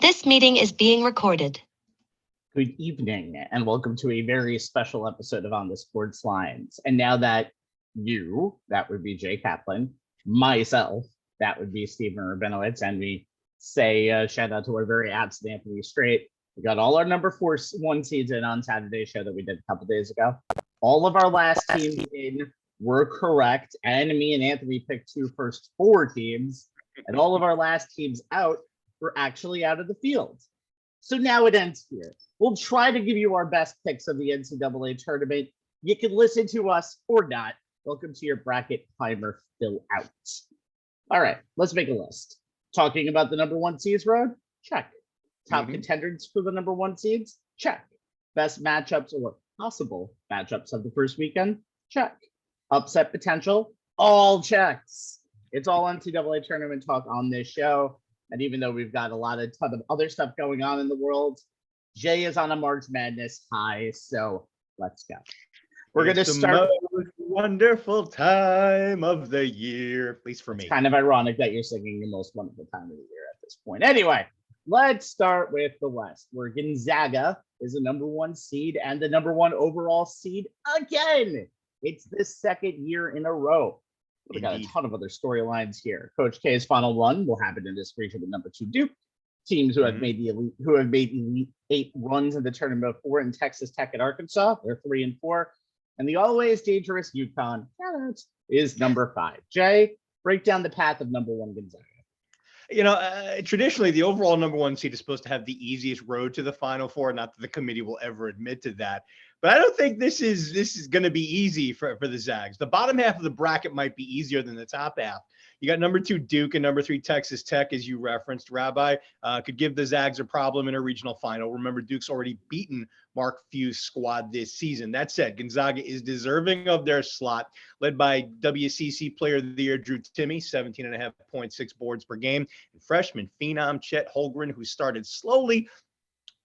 This meeting is being recorded. Good evening, and welcome to a very special episode of On the Sports Lines. And now that that would be Jay Kaplan, myself, that would be Stephen Rabinowitz, and we say shout out to our very absent Anthony Strait. We got all our number 1 seeds in on Saturday's show that we did a couple days ago. All of our last teams in were correct, and me and Anthony picked two first 4 teams, and all of our last teams out were actually out of the field. So now it ends here. We'll try to give you our best picks of the NCAA tournament. You can listen to us or not. Welcome to your bracket timer fill out. All right, let's make a list. Talking about the number 1 seeds road? Check. Top contenders for the number 1 seeds? Check. Best matchups or possible matchups of the first weekend? Check. Upset potential? All checks. It's all NCAA tournament talk on this show. And even though we've got a ton of other stuff going on in the world, Jay is on a March Madness high, so let's go. We're going to start. The most wonderful time of the year, at least for me. It's kind of ironic that you're singing the most wonderful time of the year at this point. Anyway, let's start with the West, where Gonzaga is the number 1 seed and the number 1 overall seed again. It's the second year in a row. We got a ton of other storylines here. Coach K's final run will happen in this region with number 2 Duke. Teams who have made Elite 8 runs in the tournament before in Texas Tech and Arkansas. They're 3 and 4. And the always dangerous UConn is number 5. Jay, break down the path of number 1 Gonzaga. You know, traditionally, the overall number 1 seed is supposed to have the easiest road to the Final Four. Not that the committee will ever admit to that. But I don't think this is going to be easy for the Zags. The bottom half of the bracket might be easier than the top half. You got number 2 Duke and number 3 Texas Tech, as you referenced. Rabbi could give the Zags a problem in a regional final. Remember, Duke's already beaten Mark Few's squad this season. That said, Gonzaga is deserving of their slot, led by WCC Player of the Year Drew Timme, 17.5 boards per game, and freshman phenom Chet Holmgren, who started slowly,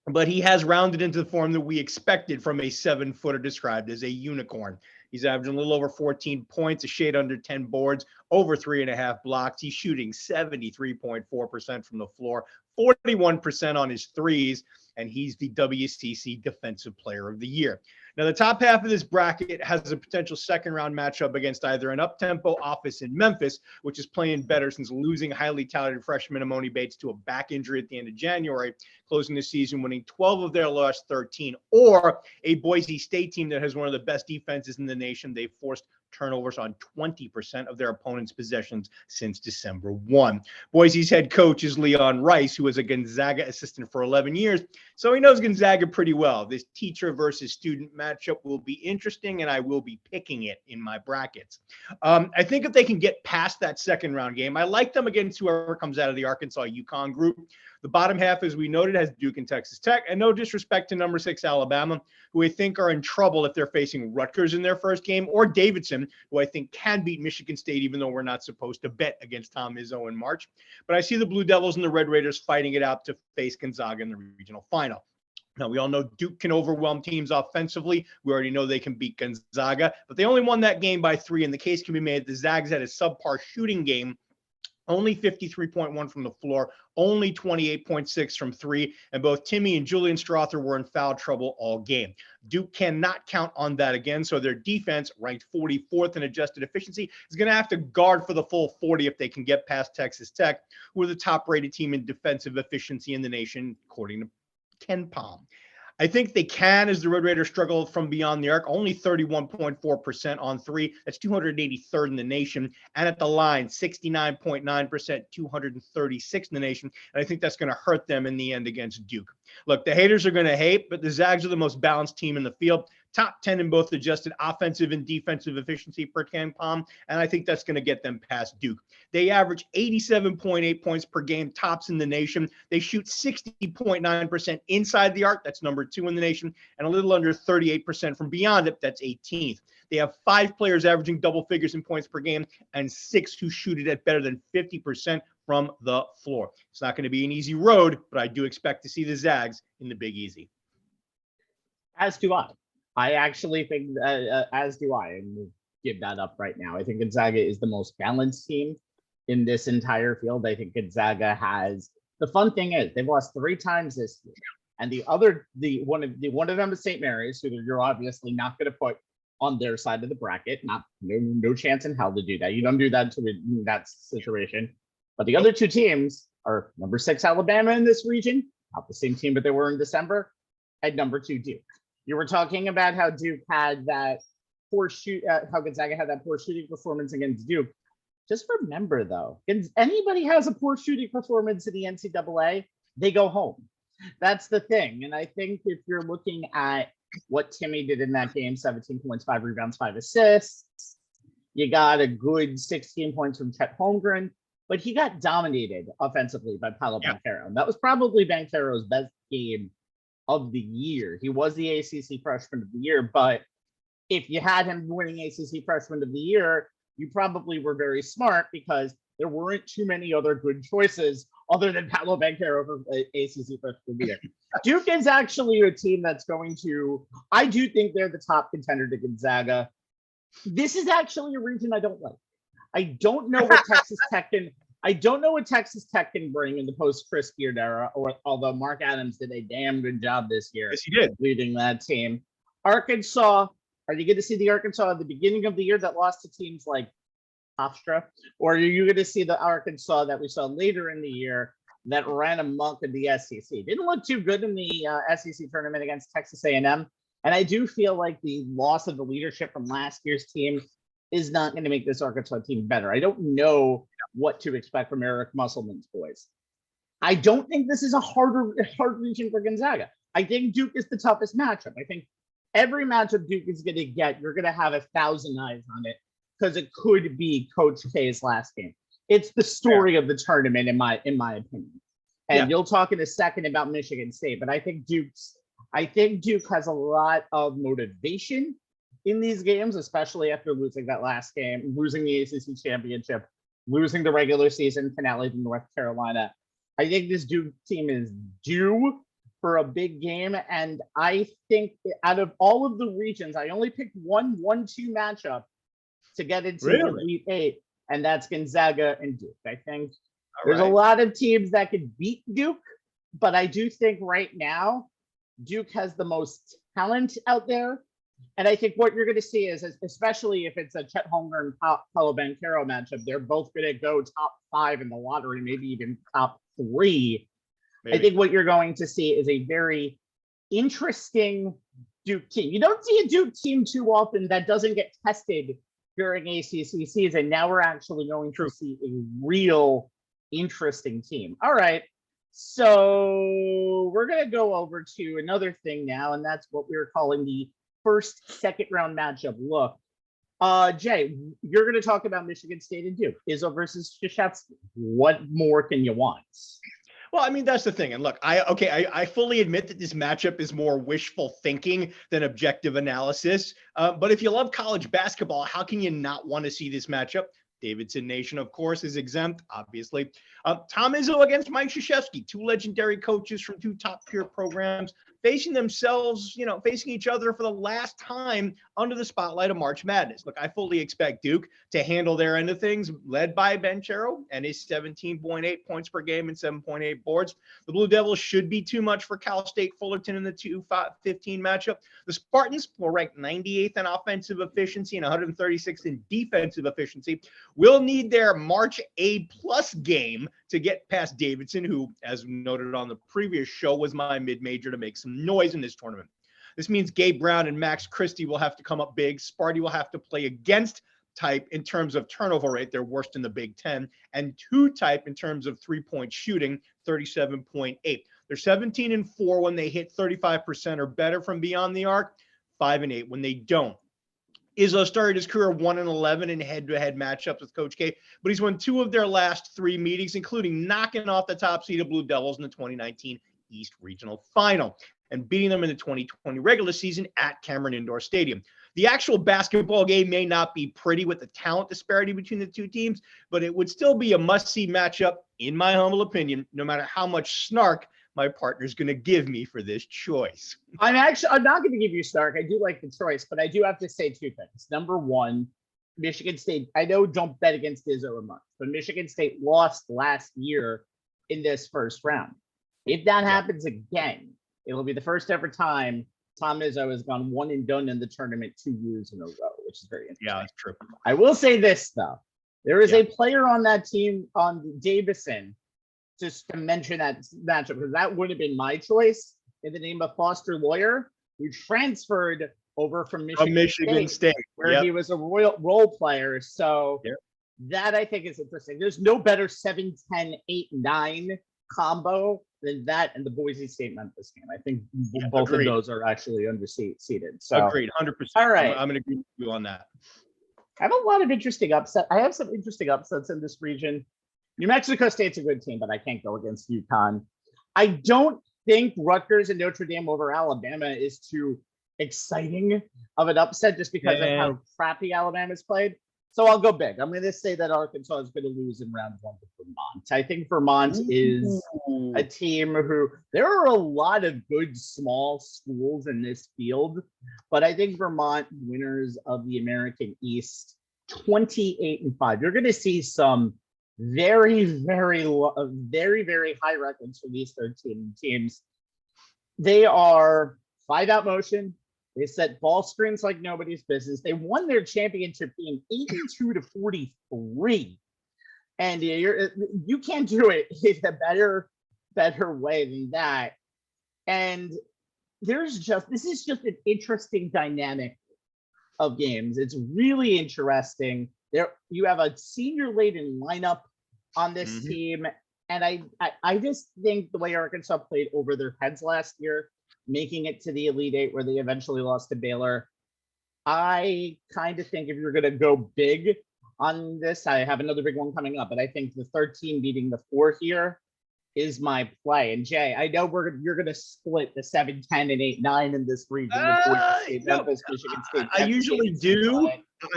but he has rounded into the form that we expected from a 7-footer described as a unicorn. He's averaging a little over 14 points, a shade under 10 boards, over 3.5 blocks. He's shooting 73.4% from the floor, 41% on his threes, and he's the WCC Defensive Player of the Year. Now, the top half of this bracket has a potential second-round matchup against either an up-tempo Office in Memphis, which is playing better since losing highly touted freshman Amoni Bates to a back injury at the end of January, closing the season winning 12 of their last 13, or a Boise State team that has one of the best defenses in the nation. They've forced turnovers on 20% of their opponents' possessions since December 1. Boise's head coach is Leon Rice, who was a Gonzaga assistant for 11 years, so he knows Gonzaga pretty well. This teacher versus student matchup will be interesting, and I will be picking it in my brackets. I think if they can get past that second-round game, I like them against whoever comes out of the Arkansas-UConn group. The bottom half, as we noted, has Duke and Texas Tech, and no disrespect to number 6 Alabama, who I think are in trouble if they're facing Rutgers in their first game, or Davidson, who I think can beat Michigan State, even though we're not supposed to bet against Tom Izzo in March. But I see the Blue Devils and the Red Raiders fighting it out to face Gonzaga in the regional final. Now, we all know Duke can overwhelm teams offensively. We already know they can beat Gonzaga, but they only won that game by 3, and the case can be made the Zags had a subpar shooting game, only 53.1 from the floor, only 28.6 from 3, and both Timme and Julian Strother were in foul trouble all game. Duke cannot count on that again, so their defense, ranked 44th in adjusted efficiency, is going to have to guard for the full 40 if they can get past Texas Tech, who are the top-rated team in defensive efficiency in the nation, according to Ken Palm. I think they can, as the Red Raiders struggle from beyond the arc, only 31.4% on 3. That's 283rd in the nation. And at the line, 69.9%, 236th in the nation. And I think that's going to hurt them in the end against Duke. Look, the haters are going to hate, but the Zags are the most balanced team in the field. Top 10 in both adjusted offensive and defensive efficiency per Ken Palm, and I think that's going to get them past Duke. They average 87.8 points per game, tops in the nation. They shoot 60.9% inside the arc, that's number 2 in the nation, and a little under 38% from beyond it, that's 18th. They have 5 players averaging double figures in points per game and 6 who shoot it at better than 50% from the floor. It's not going to be an easy road, but I do expect to see the Zags in the Big Easy. As do I. I actually think, as do I, and we'll give that up right now. I think Gonzaga is the most balanced team in this entire field. I think Gonzaga has The fun thing is they've lost 3 times this year. And one of them is St. Mary's, who you're obviously not going to put on their side of the bracket. No chance in hell to do that. You don't do that in that situation. But the other 2 teams are number 6 Alabama in this region, not the same team, but they were in December, and number 2 Duke. You were talking about how Duke had that how Gonzaga had that poor shooting performance against Duke. Just remember, though, if anybody has a poor shooting performance in the NCAA, they go home. That's the thing. And I think if you're looking at what Timmy did in that game, 17 points, 5 rebounds, 5 assists, you got a good 16 points from Chet Holmgren, but he got dominated offensively by Paolo Banchero. And that was probably Banchero's best game of the year. He was the ACC Freshman of the Year, but if you had him winning ACC Freshman of the Year, you probably were very smart because there weren't too many other good choices other than Paolo Banchero for ACC Freshman of the Year. Duke is actually a team that's going to, I do think they're the top contender to Gonzaga. This is actually a region I don't like. I don't know what Texas Tech can bring in the post-Chris Beard era, although Mark Adams did a damn good job this year. Yes, he did. Leading that team. Arkansas, are you going to see the Arkansas at the beginning of the year that lost to teams like Hofstra? Or are you going to see the Arkansas that we saw later in the year that ran amok in the SEC? Didn't look too good in the SEC tournament against Texas A&M. And I do feel like the loss of the leadership from last year's team is not going to make this Arkansas team better. I don't know what to expect from Eric Musselman's boys. I don't think this is a hard region for Gonzaga. I think Duke is the toughest matchup. I think every matchup Duke is going to get, you're going to have 1,000 eyes on it because it could be Coach K's last game. It's the story of the tournament, in my opinion. And you'll talk in a second about Michigan State, but I think Duke has a lot of motivation in these games, especially after losing that last game, losing the ACC championship, losing the regular season finale to North Carolina. I think this Duke team is due for a big game. And I think out of all of the regions, I only picked 1-1-2 matchup to get into the Elite 8, and that's Gonzaga and Duke. I think there's a lot of teams that could beat Duke, but I do think right now Duke has the most talent out there. And I think what you're going to see is, especially if it's a Chet Holmgren and Paolo Banchero matchup, they're both going to go top 5 in the lottery, maybe even top 3. Maybe. I think what you're going to see is a very interesting Duke team. You don't see a Duke team too often that doesn't get tested during ACC season. Now we're actually going to see a real interesting team. All right. So we're going to go over to another thing now, and that's what we were calling the second round matchup look. Jay, you're going to talk about Michigan State and Duke, Izzo versus Krzyzewski. What more can you want? Well, I mean, that's the thing. And look, I fully admit that this matchup is more wishful thinking than objective analysis. But if you love college basketball, how can you not want to see this matchup? Davidson Nation, of course, is exempt, obviously. Tom Izzo against Mike Krzyzewski, 2 legendary coaches from 2 top-tier programs, facing each other for the last time under the spotlight of March Madness. Look, I fully expect Duke to handle their end of things, led by Banchero and his 17.8 points per game and 7.8 boards. The Blue Devils should be too much for Cal State Fullerton in the 2-15 matchup. The Spartans will rank 98th in offensive efficiency and 136th in defensive efficiency. Will need their March A+ game to get past Davidson, who, as noted on the previous show, was my mid-major to make some noise in this tournament. This means Gabe Brown and Max Christie will have to come up big. Sparty will have to play against type in terms of turnover rate. They're worst in the Big Ten. And 2 type in terms of 3-point shooting, 37.8. They're 17-4 when they hit 35% or better from beyond the arc, 5-8 when they don't. Izzo started his career 1-11 in head-to-head matchups with Coach K, but he's won 2 of their last 3 meetings, including knocking off the top seed of Blue Devils in the 2019 East Regional Final and beating them in the 2020 regular season at Cameron Indoor Stadium. The actual basketball game may not be pretty with the talent disparity between the 2 teams, but it would still be a must-see matchup, in my humble opinion, no matter how much snark my partner's going to give me for this choice. I'm not going to give you snark. I do like the choice, but I do have to say 2 things. Number one, Michigan State, I know don't bet against Izzo a month, but Michigan State lost last year in this first round. If that happens again, it'll be the first ever time Tom Izzo has gone one and done in the tournament 2 years in a row, which is very interesting. Yeah, that's true. I will say this, though. There is a player on that team, on Davison, just to mention that matchup, because that would have been my choice, in the name of Foster Lawyer, who transferred over from Michigan State, where he was a role player. So that I think is interesting. There's no better 7-10, 8-9 combo than that and the Boise State Memphis game. I think both of those are actually underseated. So agreed, 100%. All right, I'm going to agree with you on that. I have a lot of interesting upsets. I have some interesting upsets in this region. New Mexico State's a good team, but I can't go against UConn. I don't think Rutgers and Notre Dame over Alabama is too exciting of an upset just because of how crappy Alabama's played. So I'll go big. I'm going to say that Arkansas is going to lose in round 1 to Vermont. I think Vermont is a team who, there are a lot of good small schools in this field, but I think Vermont, winners of the American East, 28-5. You're going to see some very, very high records for these 13 teams. They are 5-out motion. They set ball screens like nobody's business. They won their championship game 82-43. And you can't do it in a better way than that. And this is just an interesting dynamic of games. It's really interesting. You have a senior-laden lineup on this team. And I just think the way Arkansas played over their heads last year, making it to the Elite Eight where they eventually lost to Baylor. I kind of think if you're going to go big on this, I have another big one coming up, but I think the 13 beating the 4 here is my play. And Jay, I know you're going to split the 7-10 and 8-9 in this region. Memphis, Michigan State. I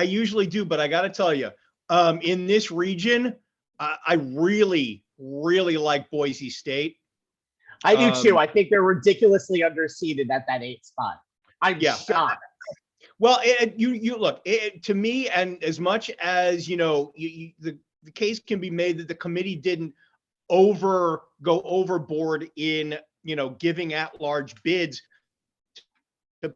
usually do, but I got to tell you, in this region, I really, really like Boise State. I do too. I think they're ridiculously underseeded at that 8 spot. I'm shocked. Well, you look to me, and as much as the case can be made that the committee didn't go overboard in giving at-large bids to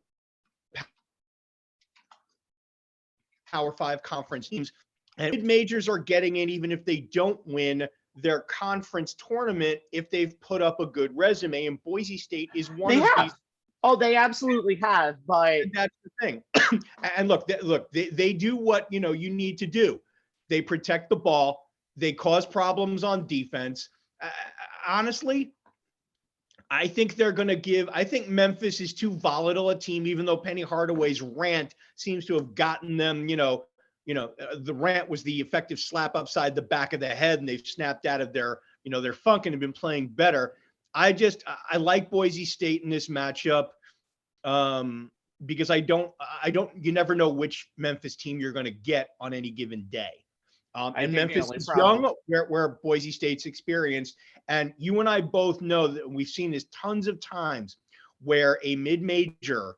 Power 5 conference teams, and mid-majors are getting in even if they don't win their conference tournament if they've put up a good resume, and Boise State is one of these. Oh, they absolutely have, but that's the thing. And look, they do what you need to do. They protect the ball. They cause problems on defense. Honestly, I think they're going to give. I think Memphis is too volatile a team, even though Penny Hardaway's rant seems to have gotten them. The rant was the effective slap upside the back of the head, and they've snapped out of their funk and have been playing better. I like Boise State in this matchup because you never know which Memphis team you're going to get on any given day. And Memphis is young, where Boise State's experienced. And you and I both know that we've seen this tons of times where a mid-major,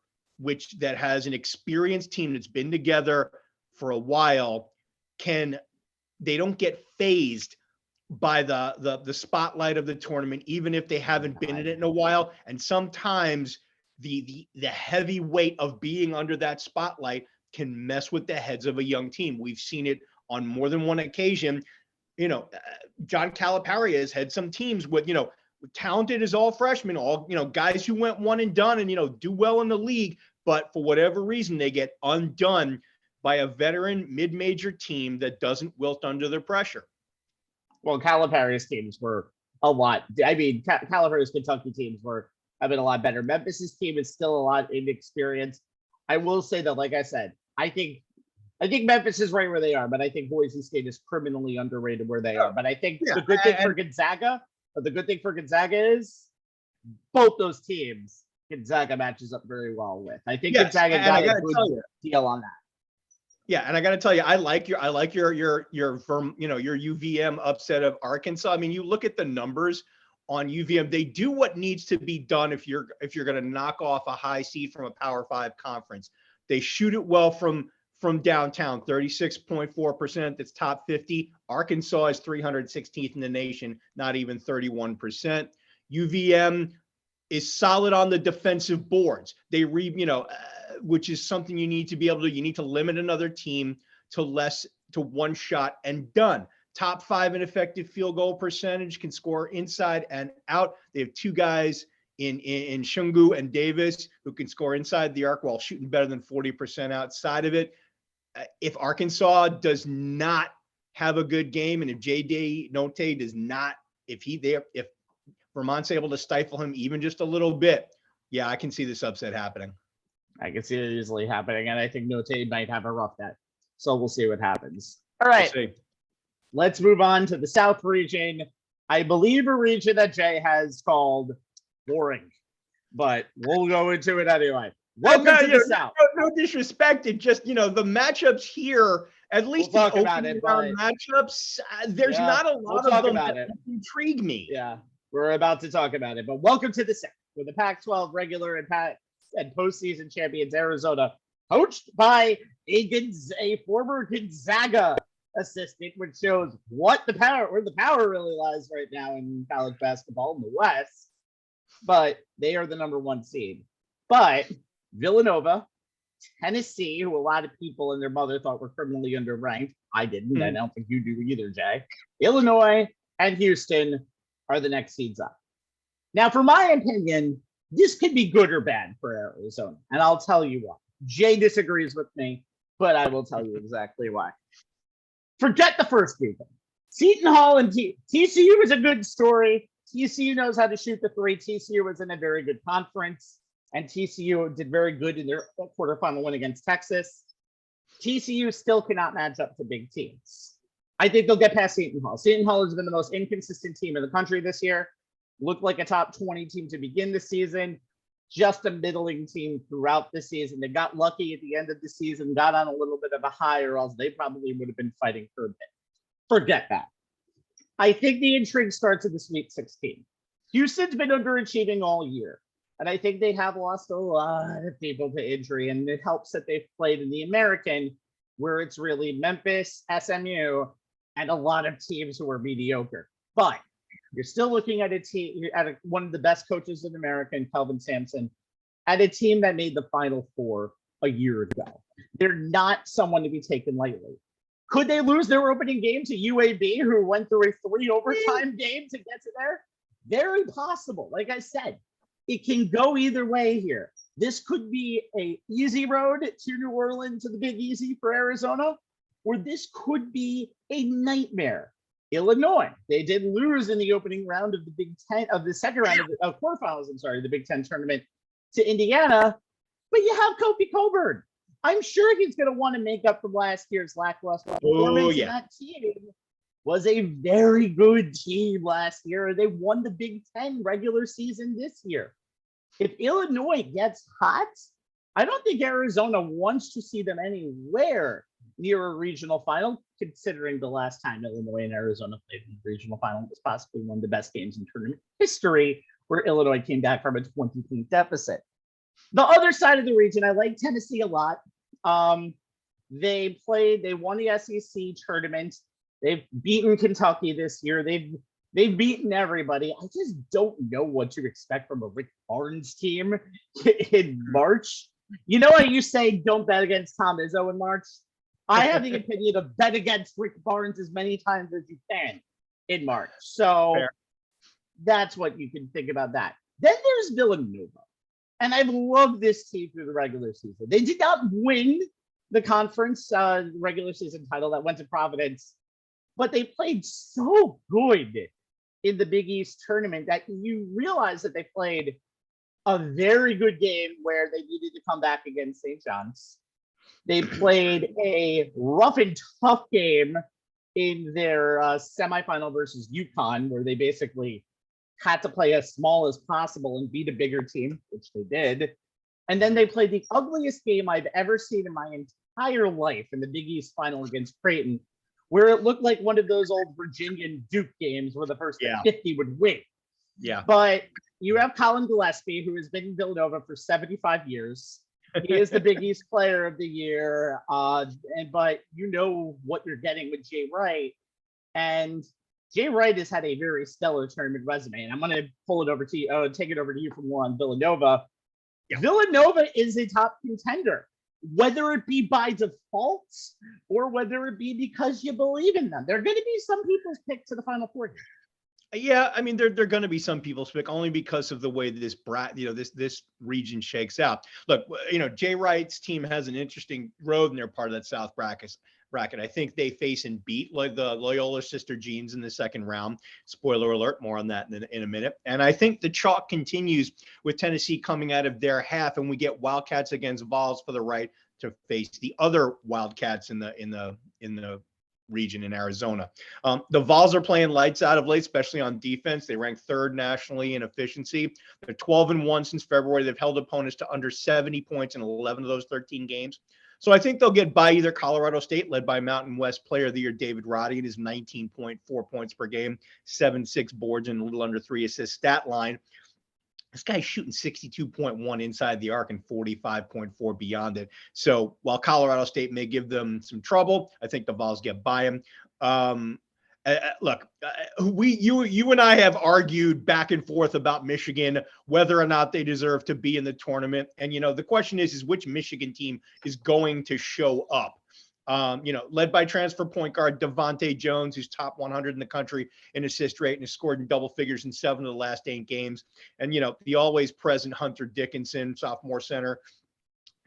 that has an experienced team that's been together for a while, they don't get phased by the spotlight of the tournament, even if they haven't been in it in a while. And sometimes the heavy weight of being under that spotlight can mess with the heads of a young team. We've seen it on more than one occasion. John Calipari has had some teams with, talented as all freshmen, all, guys who went one and done and, do well in the league, but for whatever reason, they get undone by a veteran mid-major team that doesn't wilt under the pressure. Well, Calipari's teams were a lot. I mean, Calipari's Kentucky teams have been a lot better. Memphis's team is still a lot inexperienced. I will say that, like I said, I think Memphis is right where they are, but I think Boise State is criminally underrated where they are. But I think the good thing for Gonzaga is both those teams Gonzaga matches up very well with. I think Gonzaga got a good deal on that. Yeah, and I got to tell you, I like your UVM upset of Arkansas. I mean, you look at the numbers on UVM; they do what needs to be done if you're going to knock off a high seed from a Power 5 conference. They shoot it well from from downtown, 36.4%. That's top 50. Arkansas is 316th in the nation, not even 31%. UVM is solid on the defensive boards. They which is something you need to be able to. You need to limit another team to one shot and done. Top 5 in effective field goal percentage, can score inside and out. They have 2 guys in Shungu and Davis who can score inside the arc while shooting better than 40% outside of it. If Arkansas does not have a good game, and if J.D. Notae does not, if Vermont's able to stifle him even just a little bit, yeah, I can see this upset happening. I can see it easily happening, and I think Notae might have a rough day. So we'll see what happens. All right. We'll see. Let's move on to the South region. I believe a region that Jay has called boring, but we'll go into it anyway. Welcome to the South. No disrespect. It just, the matchups here, at least the opening round matchups, there's not a lot of them that intrigue me. Yeah, we're about to talk about it, but welcome to the South, where the Pac-12 regular and postseason champions Arizona, coached by a former Gonzaga assistant, which shows where the power really lies right now in college basketball in the West. But they are the number 1 seed. But Villanova, Tennessee, who a lot of people and their mother thought were criminally underranked. I didn't. I don't think you do either, Jay. Illinois and Houston are the next seeds up. Now, for my opinion, this could be good or bad for Arizona, and I'll tell you why. Jay disagrees with me, but I will tell you exactly why. Forget the first weekend. Seton Hall and TCU is a good story. TCU knows how to shoot the 3. TCU was in a very good conference, and TCU did very good in their quarterfinal win against Texas. TCU still cannot match up to big teams. I think they'll get past Seton Hall. Seton Hall has been the most inconsistent team in the country this year. Looked like a top 20 team to begin the season. Just a middling team throughout the season. They got lucky at the end of the season, got on a little bit of a high, or else they probably would have been fighting for a bit. Forget that. I think the intrigue starts in the Sweet 16. Houston's been underachieving all year, and I think they have lost a lot of people to injury, and it helps that they've played in the American, where it's really Memphis, SMU, and a lot of teams who are mediocre. But you're still looking at a team, one of the best coaches in America, Kelvin Sampson, at a team that made the Final Four a year ago. They're not someone to be taken lightly. Could they lose their opening game to UAB, who went through a 3 overtime game to get to there? Very possible. Like I said, it can go either way here. This could be an easy road to New Orleans, to the Big Easy for Arizona, or this could be a nightmare. Illinois, they did lose in the opening round of the Big Ten, of the second round of quarterfinals, the Big Ten tournament, to Indiana, but you have Kofi Coburn. I'm sure he's going to want to make up for last year's lackluster performance. Oh, yeah. That team was a very good team last year. They won the Big Ten regular season this year. If Illinois gets hot, I don't think Arizona wants to see them anywhere near a regional final, considering the last time Illinois and Arizona played in the regional final was possibly one of the best games in tournament history, where Illinois came back from a 20-point deficit. The other side of the region, I like Tennessee a lot. They won the SEC tournament. They've beaten Kentucky this year. They've beaten everybody. I just don't know what to expect from a Rick Barnes team in March. You know how you say don't bet against Tom Izzo in March? I have the opinion of bet against Rick Barnes as many times as you can in March. So Fair. That's what you can think about that. Then there's Villanova. And I've loved this team through the regular season. They did not win the conference regular season title that went to Providence, but they played so good in the Big East tournament that you realize that they played a very good game where they needed to come back against St. John's. They played a rough and tough game in their semifinal versus UConn, where they basically had to play as small as possible and beat a bigger team, which they did. And then they played the ugliest game I've ever seen in my entire life in the Big East final against Creighton, where it looked like one of those old Virginia and Duke games where the first 50 would win. Yeah. But you have Colin Gillespie, who has been in Villanova for 75 years. He is the Big East Player of the Year. But you know what you're getting with Jay Wright. And Jay Wright has had a very stellar tournament resume. And I'm going to pull it over to you, take it over to you for more on Villanova. Yeah. Villanova is a top contender, whether it be by default or whether it be because you believe in them. They're going to be some people's pick to the Final Four. Yeah, I mean, they're going to be some people's pick only because of the way this this region shakes out. Look, Jay Wright's team has an interesting road in their part of that South bracket. I think they face and beat like the Loyola Sister Jeans in the second round. Spoiler alert, more on that in a minute. And I think the chalk continues with Tennessee coming out of their half, and we get Wildcats against Vols for the right to face the other Wildcats in the region in Arizona. The Vols are playing lights out of late, especially on defense. They rank third nationally in efficiency. They're 12-1 since February. They've held opponents to under 70 points in 11 of those 13 games. So I think they'll get by either Colorado State, led by Mountain West Player of the Year David Roddy and his 19.4 points per game, 7-6 boards and a little under 3 assists stat line. This guy's shooting 62.1 inside the arc and 45.4 beyond it. So while Colorado State may give them some trouble, I think the Vols get by him. Look, you and I have argued back and forth about Michigan, whether or not they deserve to be in the tournament. And, the question is which Michigan team is going to show up? Led by transfer point guard Devontae Jones, who's top 100 in the country in assist rate and has scored in double figures in 7 of the last 8 games. And, the always present Hunter Dickinson, sophomore center,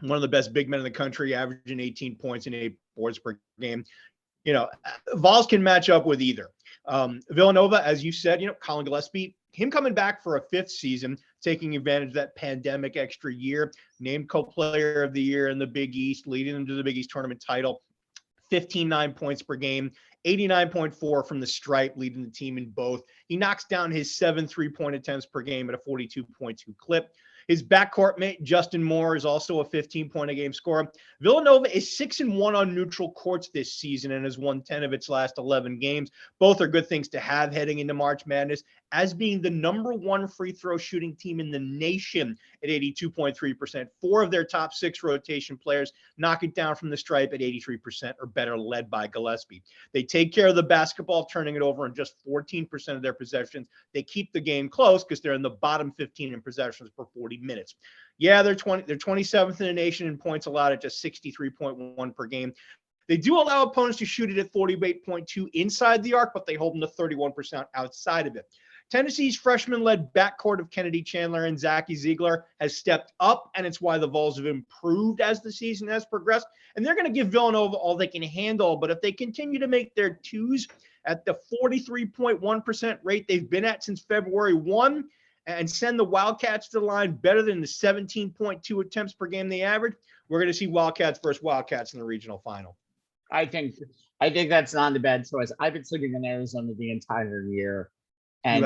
one of the best big men in the country, averaging 18 points and 8 boards per game. Vols can match up with either. Villanova, as you said, Colin Gillespie, him coming back for a 5th season, taking advantage of that pandemic extra year, named co-player of the year in the Big East, leading them to the Big East tournament title, 15.9 points per game, 89.4 from the stripe, leading the team in both. He knocks down his 7 3-point attempts per game at a 42.2 clip. His backcourt mate, Justin Moore, is also a 15-point-a-game scorer. Villanova is 6-1 on neutral courts this season and has won 10 of its last 11 games. Both are good things to have heading into March Madness, as being the number 1 free throw shooting team in the nation at 82.3%. 4 of their top 6 rotation players knock it down from the stripe at 83% or better, led by Gillespie. They take care of the basketball, turning it over in just 14% of their possessions. They keep the game close because they're in the bottom 15 in possessions per 40 minutes. Yeah, they're 27th in the nation in points allowed at just 63.1 per game. They do allow opponents to shoot it at 48.2 inside the arc, but they hold them to 31% outside of it. Tennessee's freshman-led backcourt of Kennedy Chandler and Zachy Ziegler has stepped up, and it's why the Vols have improved as the season has progressed. And they're going to give Villanova all they can handle, but if they continue to make their twos at the 43.1% rate they've been at since February 1, and send the Wildcats to the line better than the 17.2 attempts per game they average, we're going to see Wildcats versus Wildcats in the regional final. I think that's not a bad choice. I've been sleeping in Arizona the entire year, and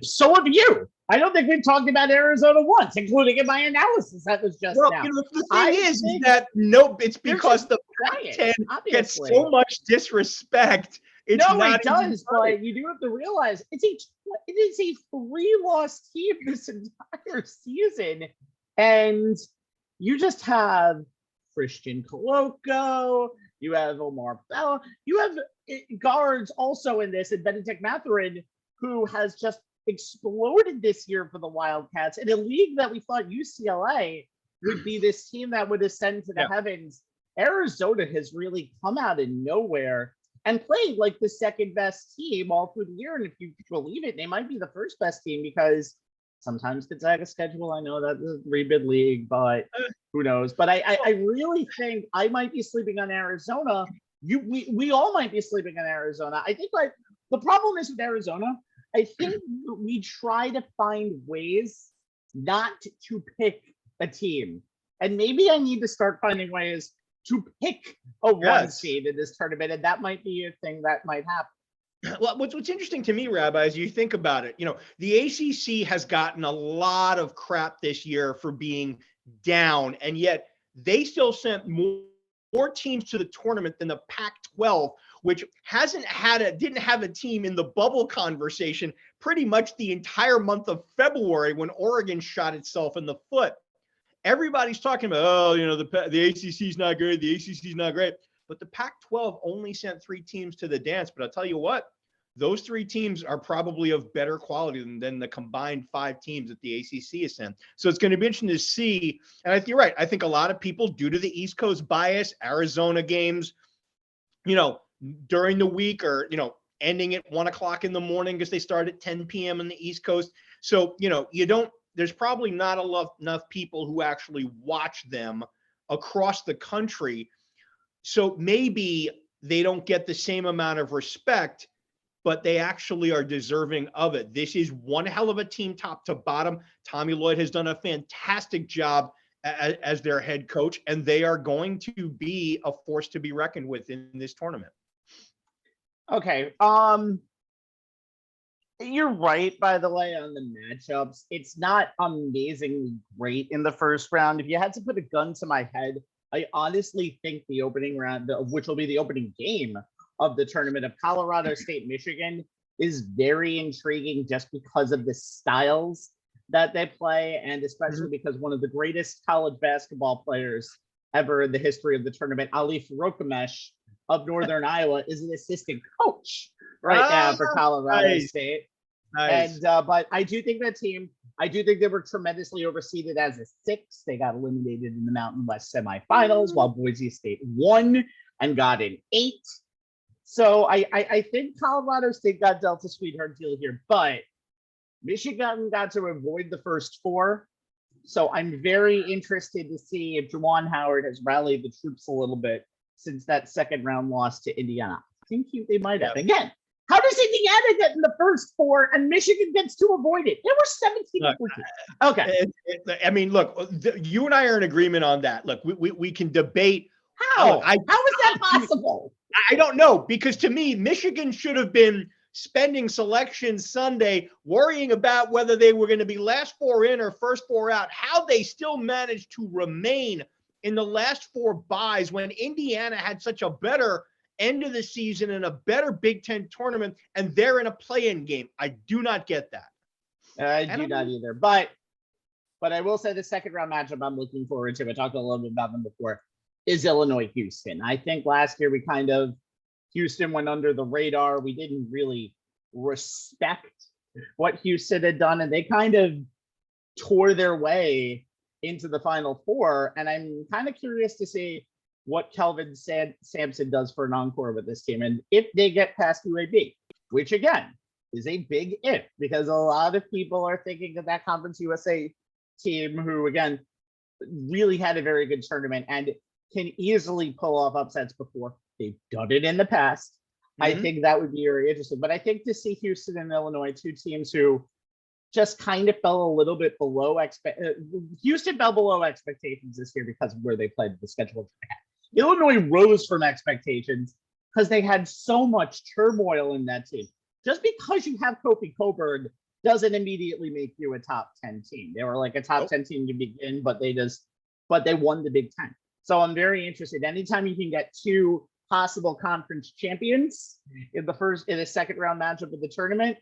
so have you. I don't think we've talked about Arizona once, including in my analysis that was just now. The thing is that it's because the Pac-10 gets so much disrespect. It does, but you do have to realize it is a 3-loss team this entire season, and you just have Christian Coloco, you have Omar Bell, you have guards also in this, and Benedict Mathurin, who has just exploded this year for the Wildcats in a league that we thought UCLA would be this team that would ascend to the heavens. Arizona has really come out of nowhere and played like the second best team all through the year. And if you believe it, they might be the first best team because sometimes Gonzaga's schedule, I know that's a 3-bid league, but who knows? But I really think I might be sleeping on Arizona. We all might be sleeping on Arizona. I think like the problem is with Arizona, I think we try to find ways not to pick a team. And maybe I need to start finding ways to pick a 1 seed in this tournament, and that might be a thing that might happen. Well, what's interesting to me, Rabbi, is you think about it, the ACC has gotten a lot of crap this year for being down, and yet they still sent more teams to the tournament than the Pac-12, which didn't have a team in the bubble conversation pretty much the entire month of February when Oregon shot itself in the foot. everybody's talking about, oh, the ACC is not great. The ACC is not great. But the Pac-12 only sent 3 teams to the dance. But I'll tell you what, those 3 teams are probably of better quality than the combined 5 teams that the ACC has sent. So it's going to be interesting to see. And I think you're right. I think a lot of people, due to the East Coast bias, Arizona games, during the week or, ending at 1 o'clock in the morning because they start at 10 p.m. on the East Coast. So, there's probably not enough people who actually watch them across the country. So maybe they don't get the same amount of respect, but they actually are deserving of it. This is one hell of a team top to bottom. Tommy Lloyd has done a fantastic job as their head coach, and they are going to be a force to be reckoned with in this tournament. Okay. You're right, by the way, on the matchups. It's not amazingly great in the first round. If you had to put a gun to my head, I honestly think the opening round, which will be the opening game of the tournament of Colorado State, Michigan, is very intriguing just because of the styles that they play, and especially because one of the greatest college basketball players ever in the history of the tournament, Ali Faroukhamesh of Northern Iowa, is an assistant coach now for Colorado State. Nice. And but I do think that team, I do think they were tremendously overseeded as a 6. They got eliminated in the Mountain West semifinals while Boise State won and got an 8. So I think Colorado State got dealt a sweetheart deal here, but Michigan got to avoid the first 4. So I'm very interested to see if Juwan Howard has rallied the troops a little bit since that second round loss to Indiana. I think they might have. Again, how does Indiana get in the first 4 and Michigan gets to avoid it? There were 17-14. Okay. I mean, look, you and I are in agreement on that. Look, we can debate. How? How is that possible? I don't know, because to me, Michigan should have been spending selection Sunday worrying about whether they were going to be last 4 in or first 4 out. How they still managed to remain in the last 4 buys when Indiana had such a better end of the season and a better Big Ten tournament, and they're in a play-in game. I do not get that. I do not either. But I will say the second round matchup I'm looking forward to, I talked a little bit about them before, is Illinois-Houston. I think last year Houston went under the radar. We didn't really respect what Houston had done, and they kind of tore their way into the Final Four. And I'm kind of curious to see what Kelvin Sampson does for an encore with this team, and if they get past UAB, which again is a big if, because a lot of people are thinking that Conference USA team, who again really had a very good tournament and can easily pull off upsets before. They've done it in the past. I think that would be very interesting. But I think to see Houston and Illinois, 2 teams who just kind of fell a little bit below Houston fell below expectations this year because of where they played the schedule. Illinois rose from expectations because they had so much turmoil in that team. Just because you have Kofi Coburn doesn't immediately make you a top 10 team. They were like a top 10 team to begin, but they won the Big Ten. So I'm very interested. Anytime you can get 2 possible conference champions in the second round matchup of the tournament,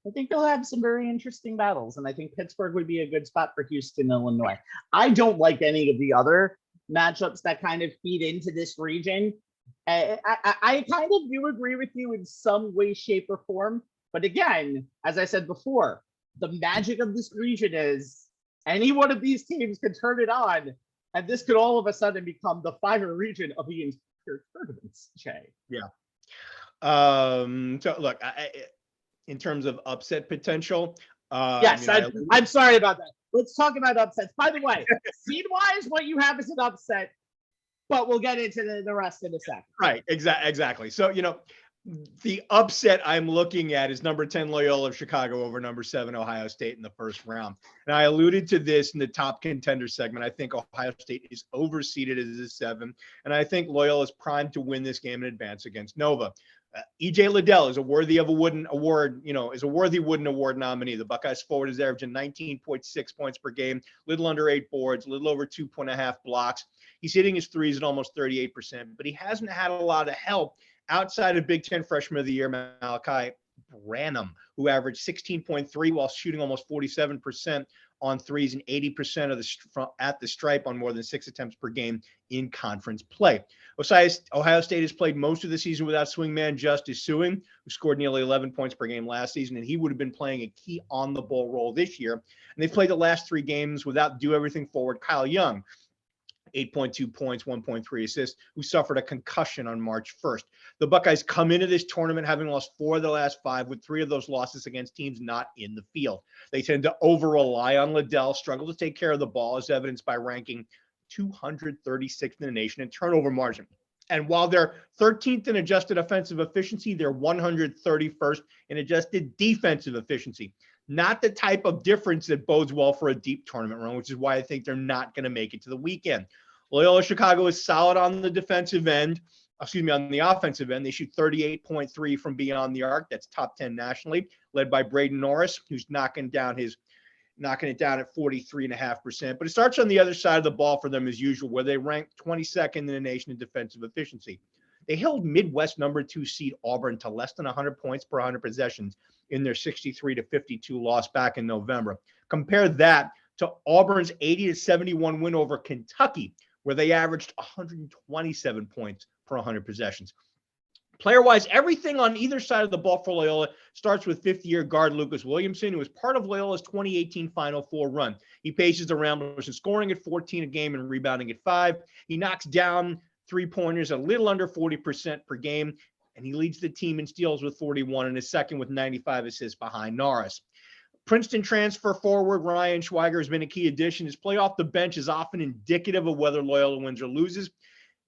I think they'll have some very interesting battles. And I think Pittsburgh would be a good spot for Houston, Illinois. I don't like any of the other matchups that kind of feed into this region. I kind of do agree with you in some way, shape, or form. But again, as I said before, the magic of this region is any one of these teams can turn it on, and this could all of a sudden become the fire region of the entire tournaments, Jay. Yeah. So look, in terms of upset potential, yes, I'm sorry about that. Let's talk about upsets. By the way, seed-wise, what you have is an upset, but we'll get into the rest in a second. Right, exactly. So, the upset I'm looking at is number 10 Loyola Chicago over number 7 Ohio State in the first round. And I alluded to this in the top contender segment. I think Ohio State is overseeded as a 7, and I think Loyola is primed to win this game in advance against Nova. EJ Liddell is a worthy Wooden Award nominee. The Buckeyes forward is averaging 19.6 points per game, little under 8 boards, a little over 2.5 blocks. He's hitting his threes at almost 38%, but he hasn't had a lot of help outside of Big Ten Freshman of the Year Malachi Branham, who averaged 16.3 while shooting almost 47% on threes and 80% of at the stripe on more than 6 attempts per game in conference play. Ohio State has played most of the season without swingman Justice Suing, who scored nearly 11 points per game last season, and he would have been playing a key on-the-ball role this year. And they've played the last 3 games without do-everything-forward Kyle Young, 8.2 points, 1.3 assists, who suffered a concussion on March 1st. The Buckeyes come into this tournament having lost 4 of the last 5, with 3 of those losses against teams not in the field. They tend to over-rely on Liddell, struggle to take care of the ball, as evidenced by ranking 236th in the nation in turnover margin. And while they're 13th in adjusted offensive efficiency, they're 131st in adjusted defensive efficiency. Not the type of difference that bodes well for a deep tournament run, which is why I think they're not going to make it to the weekend. Loyola Chicago is solid on the defensive end. On the offensive end. They shoot 38.3 from beyond the arc. That's top 10 nationally, led by Braden Norris, who's knocking it down at 43.5%. But it starts on the other side of the ball for them as usual, where they rank 22nd in the nation in defensive efficiency. They held Midwest number 2 seed Auburn to less than 100 points per 100 possessions in their 63-52 loss back in November. Compare that to Auburn's 80-71 win over Kentucky, where they averaged 127 points per 100 possessions. Player-wise, everything on either side of the ball for Loyola starts with fifth-year guard Lucas Williamson, who was part of Loyola's 2018 Final Four run. He paces the Ramblers in scoring at 14 a game and rebounding at 5. He knocks down three-pointers a little under 40% per game, and he leads the team in steals with 41 and is second with 95 assists behind Norris. Princeton transfer forward Ryan Schweiger has been a key addition. His play off the bench is often indicative of whether Loyola wins or loses.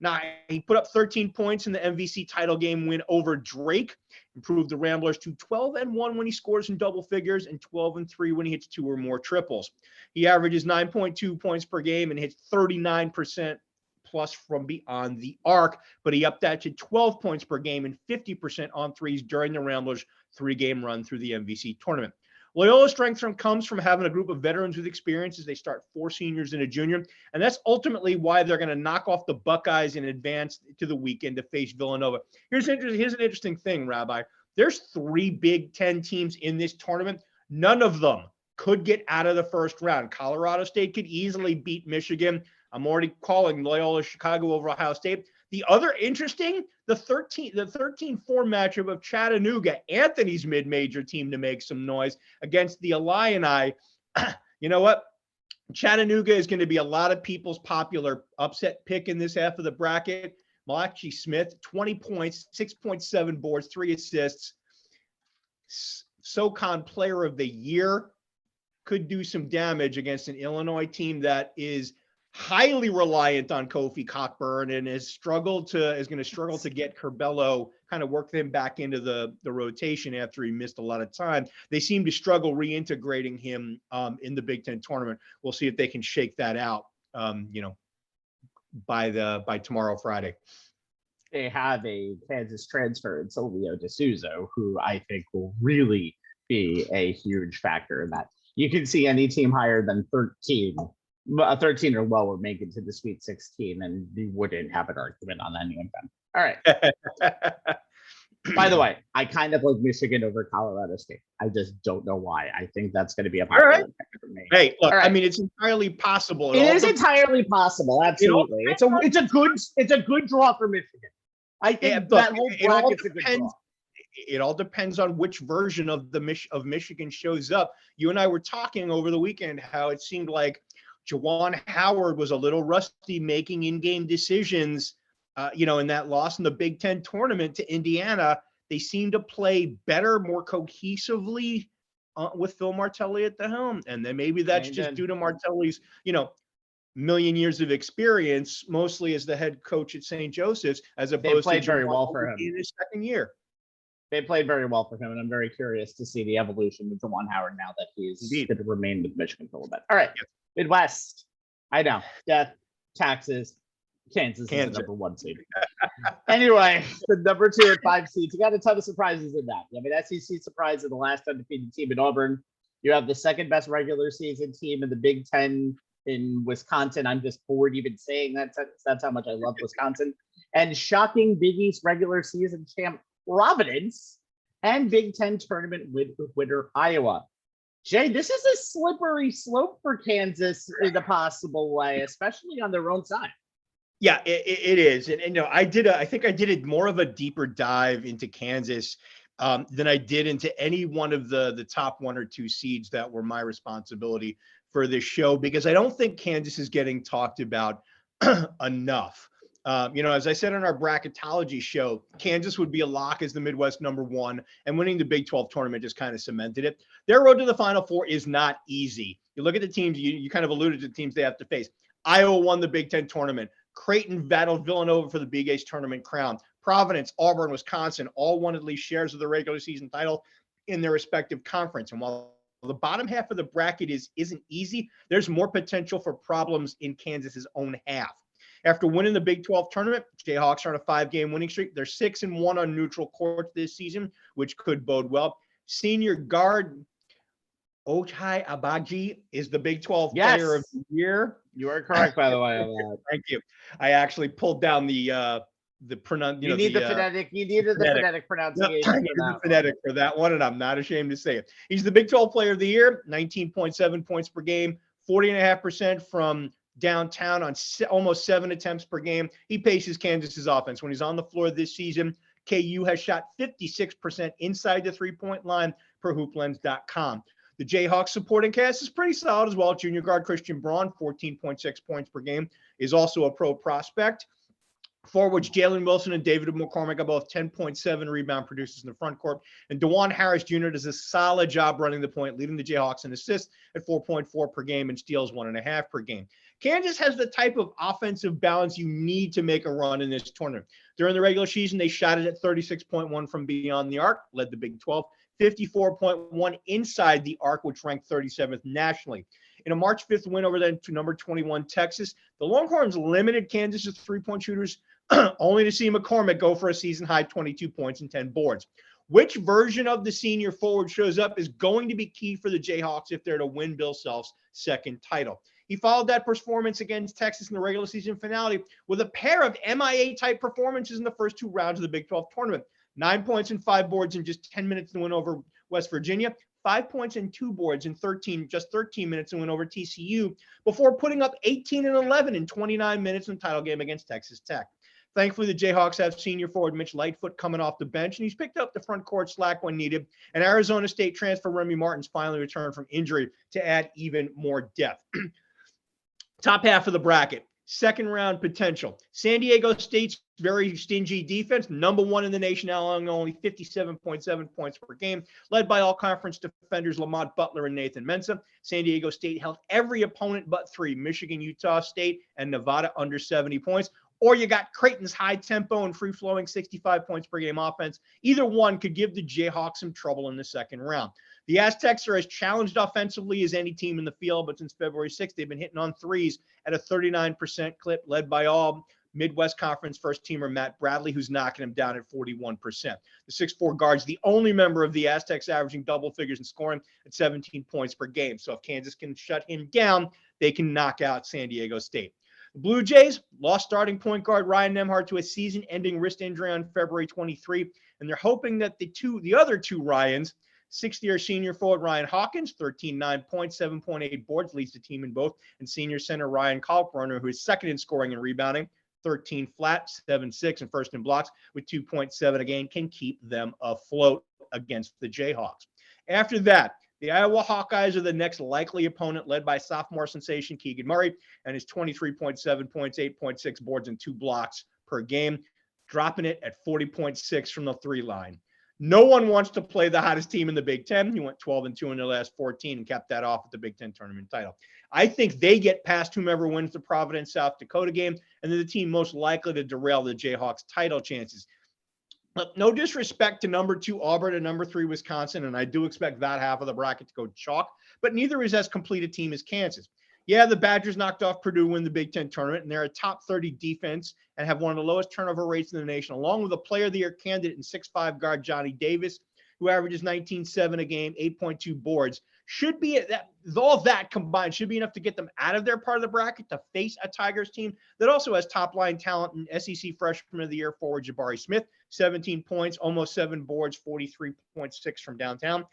Now, he put up 13 points in the MVC title game win over Drake, improved the Ramblers to 12-1 when he scores in double figures and 12-3 when he hits 2 or more triples. He averages 9.2 points per game and hits 39% plus from beyond the arc, but he upped that to 12 points per game and 50% on threes during the Ramblers' 3-game run through the MVC tournament. Loyola's strength comes from having a group of veterans with experience as they start 4 seniors and a junior, and that's ultimately why they're going to knock off the Buckeyes in advance to the weekend to face Villanova. Here's an interesting thing, Rabbi. There's 3 Big Ten teams in this tournament. None of them could get out of the first round. Colorado State could easily beat Michigan. I'm already calling Loyola Chicago over Ohio State. The other interesting, the 13-4 matchup of Chattanooga, Anthony's mid-major team, to make some noise against the Illini. You know what? Chattanooga is going to be a lot of people's popular upset pick in this half of the bracket. Malachi Smith, 20 points, 6.7 boards, 3 assists. SoCon Player of the Year, could do some damage against an Illinois team that is highly reliant on Kofi Cockburn and is going to struggle to get Curbelo, kind of work them back into the rotation after he missed a lot of time. They seem to struggle reintegrating him in the Big Ten tournament. We'll see if they can shake that out, by tomorrow, Friday. They have a Kansas transfer in Silvio D'Souza, who I think will really be a huge factor in that. You can see any team higher than 13 or lower make it to the Sweet 16, and you wouldn't have an argument on any of them. All right. By the way, I kind of like Michigan over Colorado State. I just don't know why. I think that's going to be a popular pick for me. Hey, look, I mean, it's entirely possible. It is entirely possible. Absolutely. It's a good draw for Michigan. I think that whole bracket's a good draw. It all depends on which version of Michigan shows up. You and I were talking over the weekend how it seemed like Juwan Howard was a little rusty making in-game decisions, in that loss in the Big Ten tournament to Indiana. They seem to play better, more cohesively with Phil Martelli at the helm. And then maybe that's just due to Martelli's, million years of experience, mostly as the head coach at St. Joseph's, as opposed to very well for him in his second year. They played very well for him, and I'm very curious to see the evolution of Juwan Howard now that he's going to remain with Michigan for a little bit. All right, Midwest. I know. Death, taxes. Kansas is the number 1 seed. Anyway, the number 2 and 5 seeds. You got a ton of surprises in that. I mean, SEC surprise in the last undefeated team in Auburn. You have the second best regular season team in the Big Ten in Wisconsin. I'm just bored even saying that. That's how much I love Wisconsin. And shocking Big East regular season champ Providence and Big Ten tournament winner Iowa. Jay, this is a slippery slope for Kansas in a possible way, especially on their own side. Yeah, it is. And I think I did more of a deeper dive into Kansas than I did into any one of the top 1 or 2 seeds that were my responsibility for this show, because I don't think Kansas is getting talked about enough. As I said on our bracketology show, Kansas would be a lock as the Midwest #1, and winning the Big 12 tournament just kind of cemented it. Their road to the Final Four is not easy. You look at the teams, you kind of alluded to the teams they have to face. Iowa won the Big Ten tournament. Creighton battled Villanova for the Big East tournament crown. Providence, Auburn, Wisconsin all won at least shares of the regular season title in their respective conference. And while the bottom half of the bracket isn't easy, there's more potential for problems in Kansas's own half. After winning the Big 12 tournament, Jayhawks are on a 5-game winning streak. They're 6-1 on neutral courts this season, which could bode well. Senior guard Ochai Agbaji is the Big 12 Player of the Year. You are correct, by the way. On that. Thank you. I actually pulled down the pronoun. You needed the phonetic pronunciation. I needed the phonetic for that one, and I'm not ashamed to say it. He's the Big 12 Player of the Year. 19.7 points per game, 40.5% from downtown on almost 7 attempts per game. He paces Kansas's offense. When he's on the floor this season, KU has shot 56% inside the 3-point line per hooplens.com. The Jayhawks supporting cast is pretty solid as well. Junior guard Christian Braun, 14.6 points per game, is also a pro prospect. Forwards Jalen Wilson and David McCormick are both 10.7 rebound producers in the front court. And DeJuan Harris Jr. does a solid job running the point, leading the Jayhawks in assists at 4.4 per game and steals 1.5 per game. Kansas has the type of offensive balance you need to make a run in this tournament. During the regular season, they shot it at 36.1 from beyond the arc, led the Big 12. 54.1 inside the arc, which ranked 37th nationally. In a March 5th win over then to number 21 Texas, the Longhorns limited Kansas's 3-point shooters only to see McCormick go for a season-high 22 points and 10 boards. Which version of the senior forward shows up is going to be key for the Jayhawks if they're to win Bill Self's second title. He followed that performance against Texas in the regular season finale with a pair of MIA-type performances in the first 2 rounds of the Big 12 tournament. 9 points and 5 boards in just 10 minutes to win over West Virginia. 5 points and 2 boards in 13 minutes to win over TCU before putting up 18 and 11 in 29 minutes in the title game against Texas Tech. Thankfully, the Jayhawks have senior forward Mitch Lightfoot coming off the bench, and he's picked up the front court slack when needed. And Arizona State transfer Remy Martin's finally returned from injury to add even more depth. Top half of the bracket. Second round potential. San Diego State's very stingy defense, #1 in the nation, allowing only 57.7 points per game, led by all-conference defenders Lamont Butler and Nathan Mensah. San Diego State held every opponent but 3, Michigan, Utah State, and Nevada, under 70 points. Or you got Creighton's high-tempo and free-flowing 65 points per game offense. Either one could give the Jayhawks some trouble in the second round. The Aztecs are as challenged offensively as any team in the field, but since February 6th, they've been hitting on threes at a 39% clip, led by all Midwest Conference first-teamer Matt Bradley, who's knocking him down at 41%. The 6'4" guard's the only member of the Aztecs averaging double figures in scoring at 17 points per game. So if Kansas can shut him down, they can knock out San Diego State. The Blue Jays lost starting point guard Ryan Nembhard to a season-ending wrist injury on February 23, and they're hoping that the other 2 Ryans, 6th-year senior forward Ryan Hawkins, 13.9 points, 7.8 boards, leads the team in both, and senior center Ryan Kalkbrenner, who is second in scoring and rebounding, 13 flat, 7.6, and first in blocks with 2.7 a game, can keep them afloat against the Jayhawks. After that, the Iowa Hawkeyes are the next likely opponent, led by sophomore sensation Keegan Murray and his 23.7 points, 8.6 boards, and 2 blocks per game, dropping it at 40.6 from the 3 line. No one wants to play the hottest team in the Big Ten. He went 12-2 in their last 14 and capped that off at the Big Ten tournament title. I think they get past whomever wins the Providence, South Dakota game, and they're the team most likely to derail the Jayhawks' title chances. Look, no disrespect to #2 Auburn and #3 Wisconsin, and I do expect that half of the bracket to go chalk, but neither is as complete a team as Kansas. Yeah, the Badgers knocked off Purdue to win the Big Ten tournament, and they're a top 30 defense and have one of the lowest turnover rates in the nation, along with a Player of the Year candidate in 6'5" guard Johnny Davis, who averages 19.7 a game, 8.2 boards. Should be that all that combined should be enough to get them out of their part of the bracket to face a Tigers team that also has top line talent in SEC Freshman of the Year forward Jabari Smith, 17 points, almost 7 boards, 43.6 from downtown.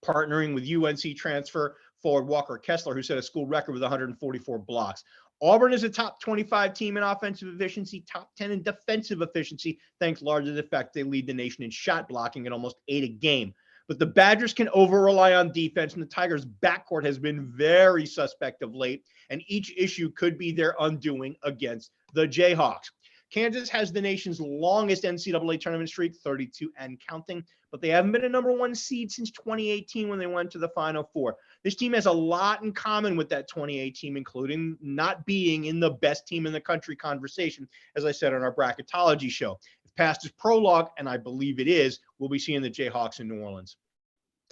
Partnering with UNC transfer forward Walker Kessler, who set a school record with 144 blocks. Auburn is a top 25 team in offensive efficiency, top 10 in defensive efficiency, thanks largely to the fact they lead the nation in shot blocking at almost 8 a game. But the Badgers can over-rely on defense, and the Tigers' backcourt has been very suspect of late, and each issue could be their undoing against the Jayhawks. Kansas has the nation's longest NCAA tournament streak, 32 and counting, but they haven't been a number 1 seed since 2018 when they went to the Final Four. This team has a lot in common with that 2018 team, including not being in the best team in the country conversation, as I said on our bracketology show. If past is prologue, and I believe it is, we'll be seeing the Jayhawks in New Orleans.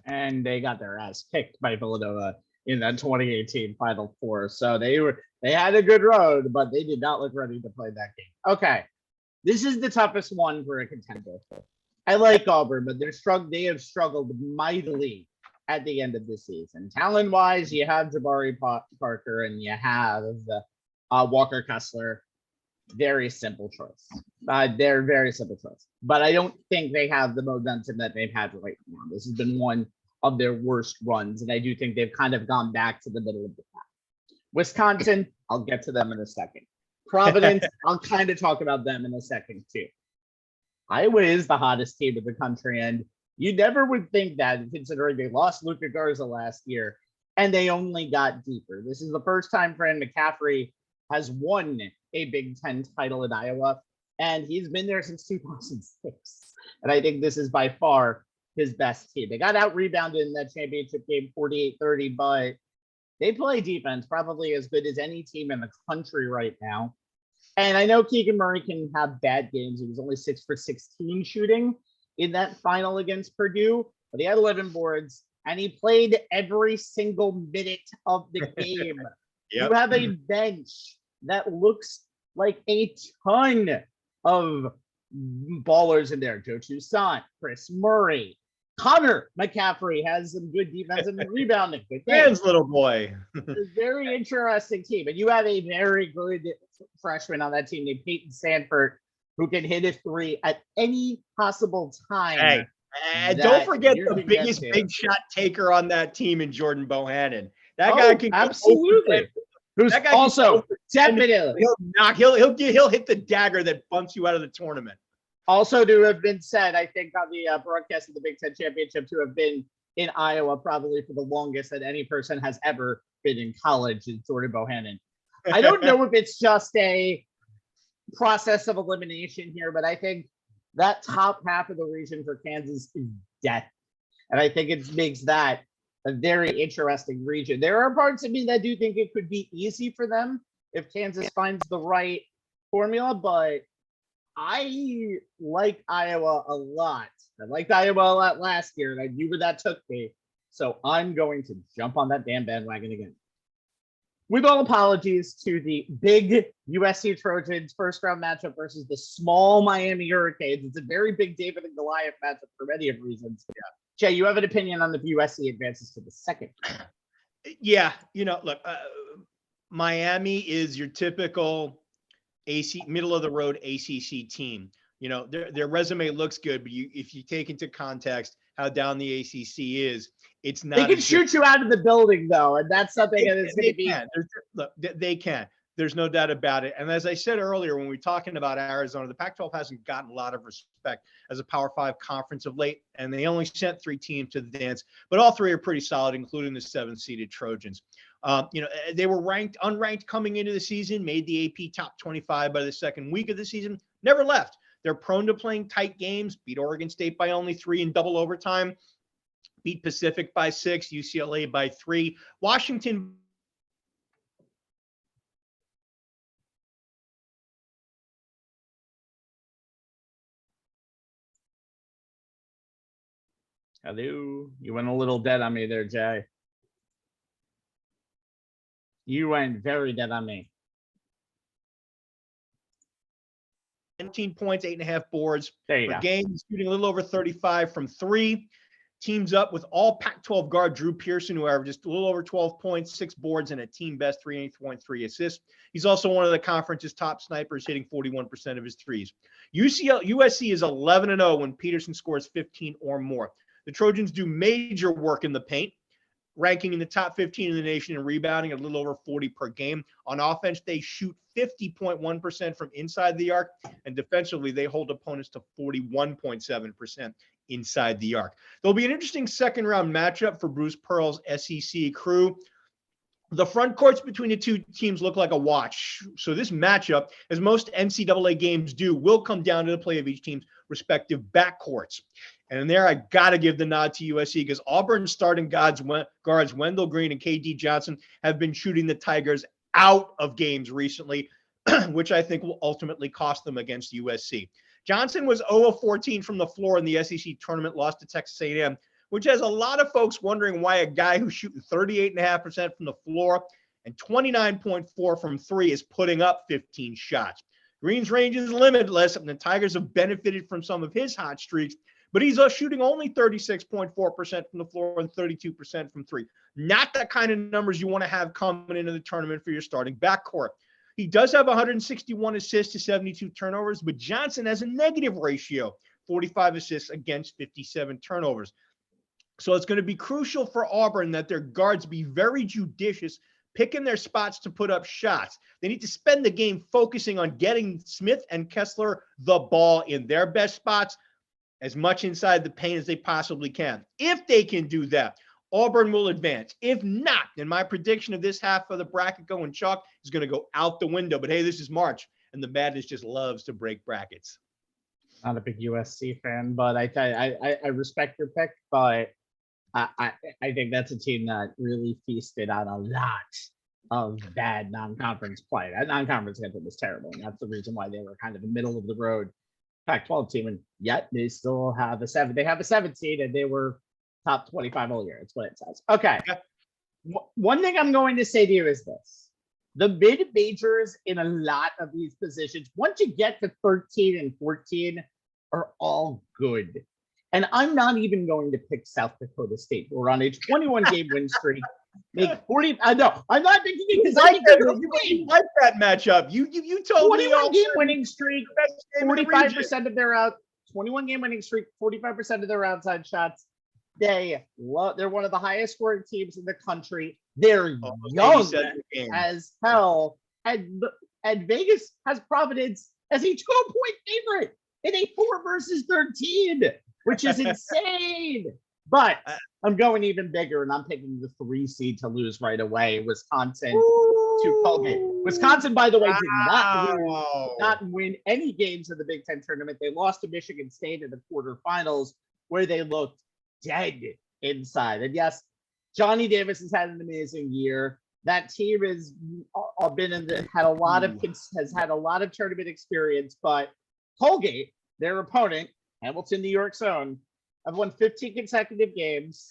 And they got their ass kicked by Villanova in that 2018 Final Four. So they had a good road, but they did not look ready to play that game. Okay, this is the toughest one for a contender. I like Auburn, but they have struggled mightily at the end of the season. Talent-wise, you have Jabari Parker and you have Walker Kessler. Very simple choice. They're very simple choice. But I don't think they have the momentum that they've had right now. This has been one of their worst runs, and I do think they've kind of gone back to the middle of the pack. Wisconsin, I'll get to them in a second. Providence, I'll kind of talk about them in a second too. Iowa is the hottest team in the country, and you never would think that, considering they lost Luka Garza last year, and they only got deeper. This is the first time Fran McCaffrey has won a Big Ten title in Iowa, and he's been there since 2006. And I think this is by far his best team. They got out-rebounded in that championship game 48-30, but they play defense probably as good as any team in the country right now. And I know Keegan Murray can have bad games. He was only 6 for 16 shooting in that final against Purdue, but he had 11 boards, and he played every single minute of the game. Yep. You have a bench that looks like a ton of ballers in there. Joe Toussaint, Chris Murray, Connor McCaffrey has some good defense and rebounding. Man's little boy. It's a very interesting team. And you have a very good freshman on that team named Peyton Sanford, who can hit a 3 at any possible time. Hey, don't forget the biggest big shot taker on that team in Jordan Bohannon. That guy can absolutely. Who's also definitely he'll hit the dagger that bumps you out of the tournament. Also, to have been said, I think on the broadcast of the Big Ten Championship, to have been in Iowa probably for the longest that any person has ever been in college is Jordan Bohannon. I don't know if it's just a process of elimination here, but I think that top half of the region for Kansas is death. And I think it makes that a very interesting region. There are parts of me that do think it could be easy for them if Kansas finds the right formula, but I like Iowa a lot. I liked Iowa a lot last year, and I knew where that took me. So I'm going to jump on that damn bandwagon again. With all apologies to the big USC Trojans first round matchup versus the small Miami Hurricanes. It's a very big David and Goliath matchup for many of reasons. Yeah. Jay, you have an opinion on the USC advances to the second? Yeah, look, Miami is your typical middle of the road ACC team. Their resume looks good, but if you take into context how down the ACC is, it's not. They can shoot you out of the building though, and that's something that is going to be. Look, they can. There's no doubt about it. And as I said earlier, when we were talking about Arizona, the Pac-12 hasn't gotten a lot of respect as a Power 5 conference of late, and they only sent 3 teams to the dance, but all 3 are pretty solid, including the 7-seeded Trojans. They were unranked coming into the season, made the AP top 25 by the second week of the season, never left. They're prone to playing tight games, beat Oregon State by only 3 in double overtime, beat Pacific by 6, UCLA by 3, Washington. Hello. You went a little dead on me there, Jay. You went very dead on me. 19 points, 8.5 boards there you per go. game, shooting a little over 35 from 3. teams up with all Pac-12 guard Drew Pearson, who averaged a little over 12 points, 6 boards, and a team best 3.3 assists. He's also one of the conference's top snipers, hitting 41% of his threes. USC is 11-0 when Peterson scores 15 or more. The Trojans do major work in the paint, ranking in the top 15 in the nation in rebounding, a little over 40 per game. On offense, they shoot 50.1% from inside the arc, and defensively, they hold opponents to 41.7% inside the arc. There'll be an interesting second-round matchup for Bruce Pearl's SEC crew. The front courts between the two teams look like a watch. So this matchup, as most NCAA games do, will come down to the play of each team's respective backcourts. And there, I got to give the nod to USC because Auburn's starting guards Wendell Green and KD Johnson have been shooting the Tigers out of games recently, which I think will ultimately cost them against USC. Johnson was 0-14 from the floor in the SEC tournament, lost to Texas A&M, which has a lot of folks wondering why a guy who's shooting 38.5% from the floor and 29.4 from three is putting up 15 shots. Green's range is limitless, and the Tigers have benefited from some of his hot streaks, but he's shooting only 36.4% from the floor and 32% from three. Not the kind of numbers you want to have coming into the tournament for your starting backcourt. He does have 161 assists to 72 turnovers, but Johnson has a negative ratio, 45 assists against 57 turnovers. So it's going to be crucial for Auburn that their guards be very judicious, picking their spots to put up shots. They need to spend the game focusing on getting Smith and Kessler the ball in their best spots, as much inside the paint as they possibly can. If they can do that, Auburn will advance. If not, then my prediction of this half of the bracket going chalk is going to go out the window. But hey, this is March, and the madness just loves to break brackets. Not a big USC fan, but I respect your pick, but I think that's a team that really feasted on a lot of bad non-conference play. That non-conference schedule was terrible, and that's the reason why they were kind of a middle of the road Pac-12 team, and yet they still have a 7. They have a 7 seed, and they were top 25 all year. That's what it says. Okay. One thing I'm going to say to you is this. The mid-majors in a lot of these positions, once you get to 13 and 14, are all good. And I'm not even going to pick South Dakota State, who are on a 21-game win streak. Make 40. No, I'm not picking it because you like that matchup. You told me 21-game winning streak, 45% of their 21-game winning streak, 45% of their outside shots. They're one of the highest scoring teams in the country. They're young as hell, and Vegas has Providence as a 12-point favorite in a 4 versus 13, which is insane. But I'm going even bigger, and I'm picking the 3 seed to lose right away. Wisconsin to Colgate. Wisconsin, by the way, did not win any games in the Big Ten tournament. They lost to Michigan State in the quarterfinals, where they looked dead inside. And yes, Johnny Davis has had an amazing year. That team has had a lot of tournament experience, but Colgate, their opponent, Hamilton, New York's own, have won 15 consecutive games.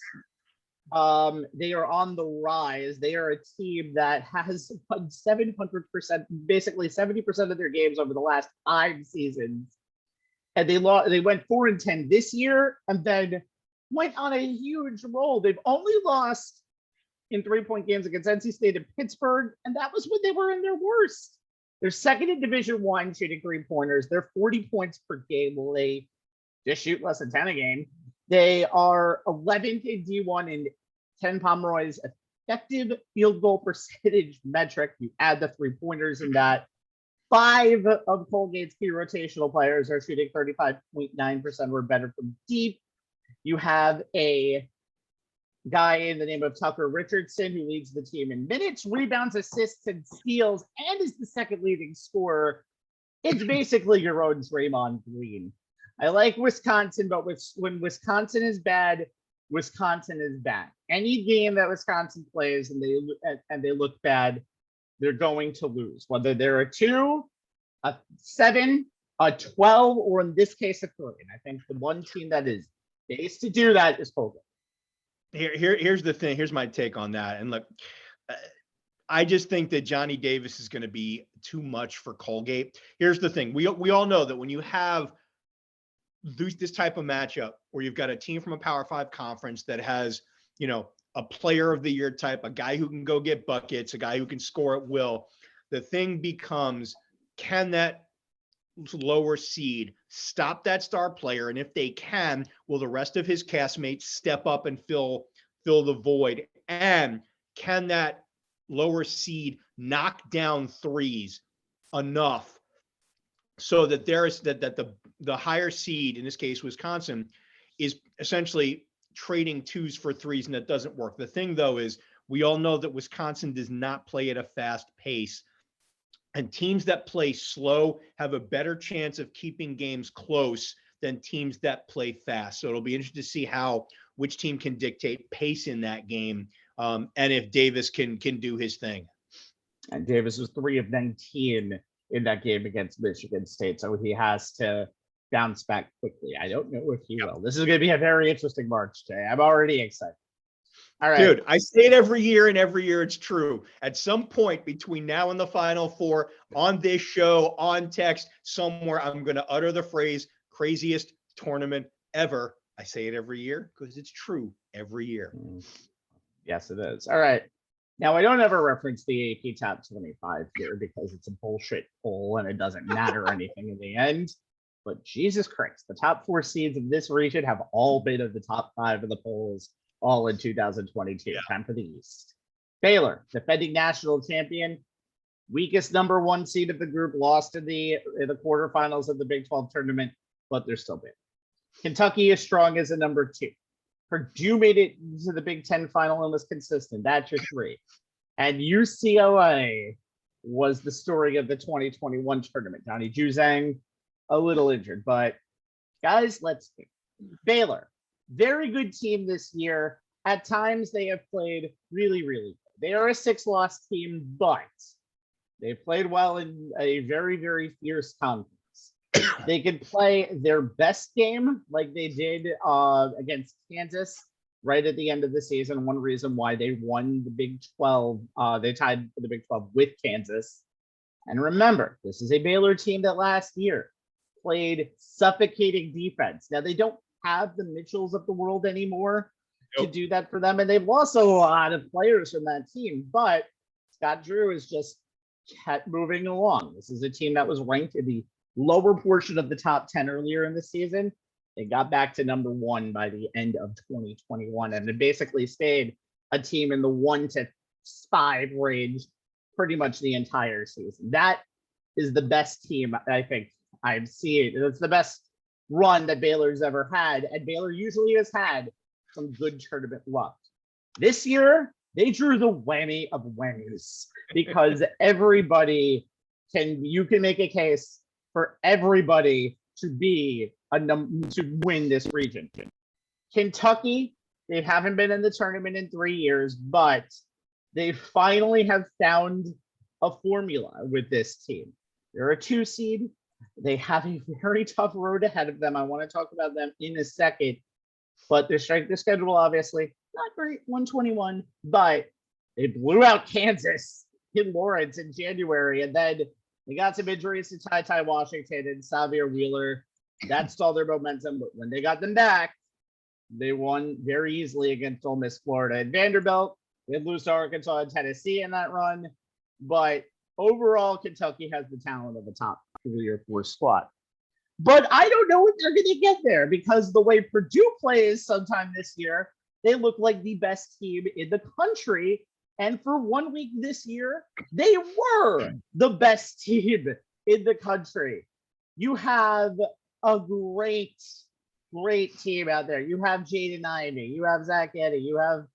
They are on the rise. They are a team that has won 700%, basically 70% of their games over the last 5 seasons. And they went 4-10 this year, and then went on a huge roll. They've only lost in 3-point games against NC State and Pittsburgh, and that was when they were in their worst. They're second in Division I shooting 3-pointers. They're 40 points per game. Well, they just shoot less than 10 a game. They are 11th in D1 in Ken Pomeroy's effective field goal percentage metric. You add the 3-pointers in that. 5 of Colgate's key rotational players are shooting 35.9% or better from deep. You have a guy in the name of Tucker Richardson who leads the team in minutes, rebounds, assists, and steals, and is the second leading scorer. It's basically your own Draymond Green. I like Wisconsin, but when Wisconsin is bad, Wisconsin is bad. Any game that Wisconsin plays and they look bad, they're going to lose. Whether they're a 2, a 7, a 12, or in this case, a 3. And I think the one team that is based to do that is Colgate. Here's the thing. Here's my take on that. And look, I just think that Johnny Davis is going to be too much for Colgate. Here's the thing. We all know that when you have this type of matchup where you've got a team from a Power 5 conference that has, a player of the year type, a guy who can go get buckets, a guy who can score at will. The thing becomes, can that lower seed stop that star player? And if they can, will the rest of his castmates step up and fill the void? And can that lower seed knock down threes enough so that the higher seed, in this case Wisconsin, is essentially trading twos for threes, and that doesn't work. The thing, though, is we all know that Wisconsin does not play at a fast pace, and teams that play slow have a better chance of keeping games close than teams that play fast. So it'll be interesting to see which team can dictate pace in that game, and if Davis can do his thing. And Davis was 3 of 19 in that game against Michigan State, so he has to bounce back quickly. I don't know if he will. This is going to be a very interesting March, Jay. I'm already excited. All right. Dude, I say it every year, and every year it's true. At some point between now and the Final Four, on this show, on text, somewhere, I'm going to utter the phrase, craziest tournament ever. I say it every year because it's true every year. Yes, it is. All right. Now, I don't ever reference the AP Top 25 here because it's a bullshit poll and it doesn't matter anything in the end. But Jesus Christ, the top 4 seeds of this region have all been of the top 5 of the polls, all in 2022. Yeah. Time for the East. Baylor, defending national champion, weakest number 1 seed of the group, lost in the quarterfinals of the Big 12 tournament, but they're still big. Kentucky is strong as a number 2. Purdue made it to the Big 10 final and was consistent. That's your 3. And UCLA was the story of the 2021 tournament. Johnny Juzang, a little injured, but guys, Baylor, very good team this year. At times they have played really, really good. They are a 6-loss team, but they played well in a very, very fierce conference. They could play their best game like they did against Kansas right at the end of the season. One reason why they won the Big 12, they tied for the Big 12 with Kansas. And remember, this is a Baylor team that last year played suffocating defense. Now, they don't have the Mitchells of the world anymore to do that for them, and they've lost a lot of players from that team, but Scott Drew has just kept moving along. This is a team that was ranked in the lower portion of the top 10 earlier in the season. They got back to number 1 by the end of 2021, and it basically stayed a team in the 1 to 5 range pretty much the entire season. That is the best team I think I've seen. It's the best run that Baylor's ever had, and Baylor usually has had some good tournament luck. This year, they drew the whammy of whammies because you can make a case for everybody to be to win this region. Kentucky, they haven't been in the tournament in 3 years, but they finally have found a formula with this team. They're a 2 seed. They have a very tough road ahead of them. I want to talk about them in a second, but their strength of schedule, obviously, not great, 121, but they blew out Kansas in Lawrence in January, and then they got some injuries to Ty Washington and Xavier Wheeler. That stalled their momentum, but when they got them back, they won very easily against Ole Miss, Florida, and Vanderbilt. They had lose to Arkansas and Tennessee in that run, but overall, Kentucky has the talent of a top 3 or 4 squad. But I don't know if they're going to get there because the way Purdue plays sometime this year, they look like the best team in the country. And for 1 week this year, they were the best team in the country. You have a great team out there. You have Jaden Ivey, you have Zach Eddy, you have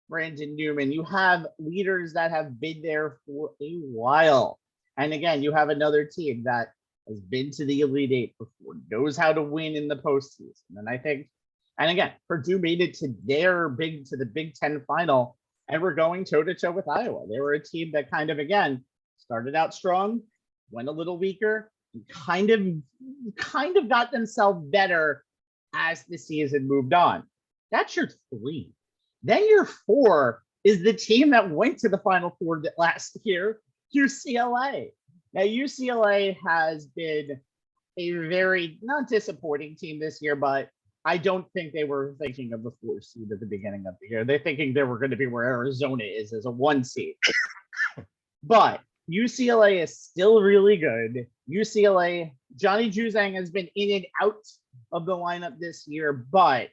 Brandon Newman, you have leaders that have been there for a while. And again, you have another team that has been to the Elite Eight before, knows how to win in the postseason. And I think, and again, Purdue made it to the Big Ten final, and we're going toe-to-toe with Iowa. They were a team that kind of, again, started out strong, went a little weaker, and kind of got themselves better as the season moved on. That's your 3. Then your 4 is the team that went to the Final Four last year, UCLA. Now, UCLA has been a very not disappointing team this year, but I don't think they were thinking of the 4 seed at the beginning of the year. They're thinking they were going to be where Arizona is as a 1 seed. But UCLA is still really good. UCLA, Johnny Juzang has been in and out of the lineup this year, but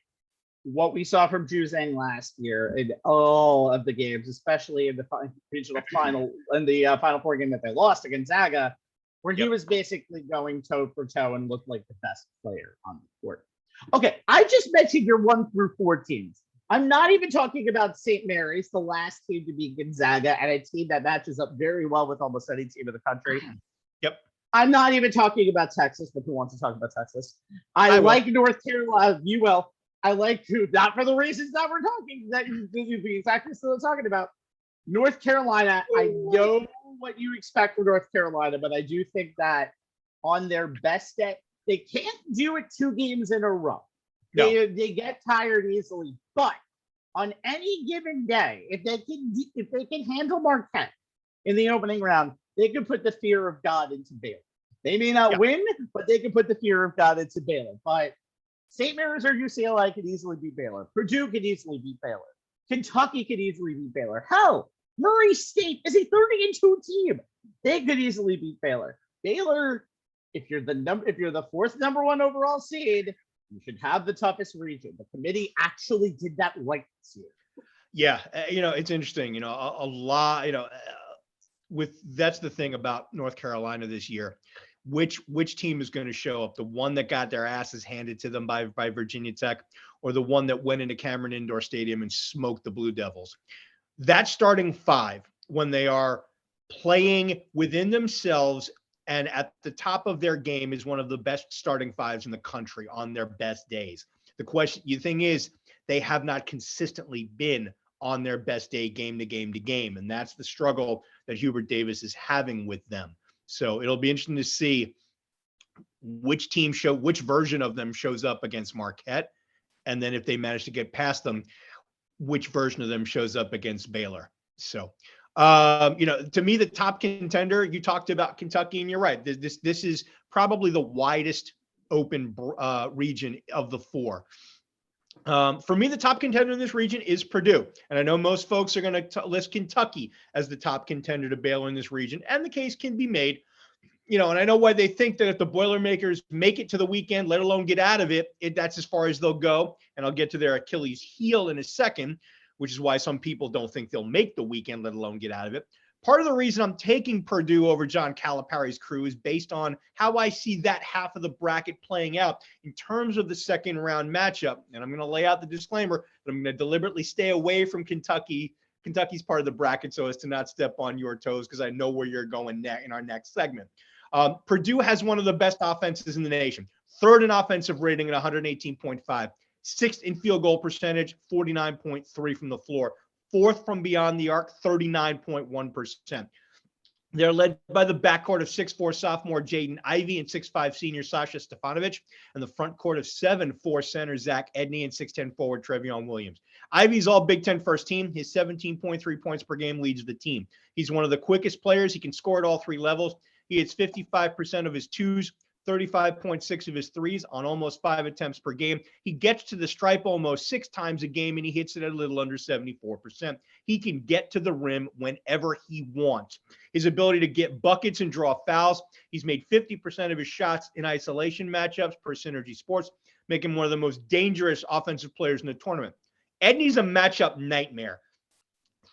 what we saw from Juzang last year in all of the games, especially in the regional final, in the Final Four game that they lost to Gonzaga, where he was basically going toe for toe and looked like the best player on the court. Okay, I just mentioned your 1 through 4 teams. I'm not even talking about St. Mary's, the last team to beat Gonzaga, and a team that matches up very well with almost any team in the country. Yep. I'm not even talking about Texas, but who wants to talk about Texas? I like North Carolina. You will. I like to, not for the reasons that we're talking, that you're exactly still talking about. North Carolina, I know what you expect from North Carolina, but I do think that on their best day, they can't do it 2 games in a row. No. They get tired easily, but on any given day, if they can handle Marquette in the opening round, they can put the fear of God into Baylor. They may not win, but they can put the fear of God into Baylor. But St. Mary's or UCLA could easily beat Baylor. Purdue could easily beat Baylor. Kentucky could easily beat Baylor. Hell, Murray State is a 30-2 team. They could easily beat Baylor. Baylor, if you're the 4th number 1 overall seed, you should have the toughest region. The committee actually did that right this year. Yeah, it's interesting. A lot. That's the thing about North Carolina this year. Which team is going to show up? The one that got their asses handed to them by Virginia Tech, or the one that went into Cameron Indoor Stadium and smoked the Blue Devils? That starting 5, when they are playing within themselves and at the top of their game, is one of the best starting 5s in the country on their best days. The thing is, they have not consistently been on their best day, game to game to game. And that's the struggle that Hubert Davis is having with them. So it'll be interesting to see which version of them shows up against Marquette. And then if they manage to get past them, which version of them shows up against Baylor. So, to me, the top contender, you talked about Kentucky, and you're right. This is probably the widest open region of the 4. For me, the top contender in this region is Purdue. And I know most folks are going to list Kentucky as the top contender to Baylor in this region. And the case can be made, and I know why they think that if the Boilermakers make it to the weekend, let alone get out of it, that's as far as they'll go. And I'll get to their Achilles heel in a second, which is why some people don't think they'll make the weekend, let alone get out of it. Part of the reason I'm taking Purdue over John Calipari's crew is based on how I see that half of the bracket playing out in terms of the second round matchup. And I'm going to lay out the disclaimer that I'm going to deliberately stay away from Kentucky's part of the bracket so as to not step on your toes, because I know where you're going in our next segment. Purdue has one of the best offenses in the nation, 3rd in offensive rating at 118.5, 6th in field goal percentage, 49.3 from the floor, 4th from beyond the arc, 39.1%. They're led by the backcourt of 6'4" sophomore Jaden Ivey and 6'5" senior Sasha Stefanovic, and the front court of 7'4" center Zach Edney and 6'10" forward Trevion Williams. Ivey's all Big Ten first team. His 17.3 points per game leads the team. He's one of the quickest players. He can score at all 3 levels. He hits 55% of his 2s, 35.6 of his 3s on almost 5 attempts per game. He gets to the stripe almost 6 times a game, and he hits it at a little under 74%. He can get to the rim whenever he wants. His ability to get buckets and draw fouls. He's made 50% of his shots in isolation matchups per Synergy Sports, making him one of the most dangerous offensive players in the tournament. Edney's a matchup nightmare.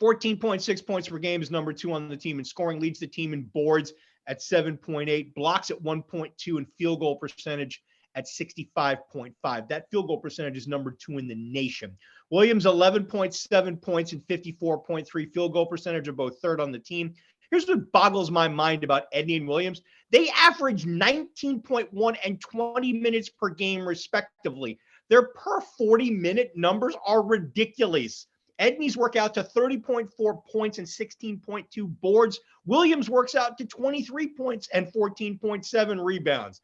14.6 points per game is number 2 on the team in scoring, leads the team in boards at 7.8, blocks at 1.2, and field goal percentage at 65.5. That field goal percentage is number 2 in the nation. Williams, 11.7 points and 54.3 field goal percentage are both 3rd on the team. Here's what boggles my mind about Edney and Williams. They average 19.1 and 20 minutes per game, respectively. Their per 40-minute numbers are ridiculous. Edney's work out to 30.4 points and 16.2 boards. Williams works out to 23 points and 14.7 rebounds.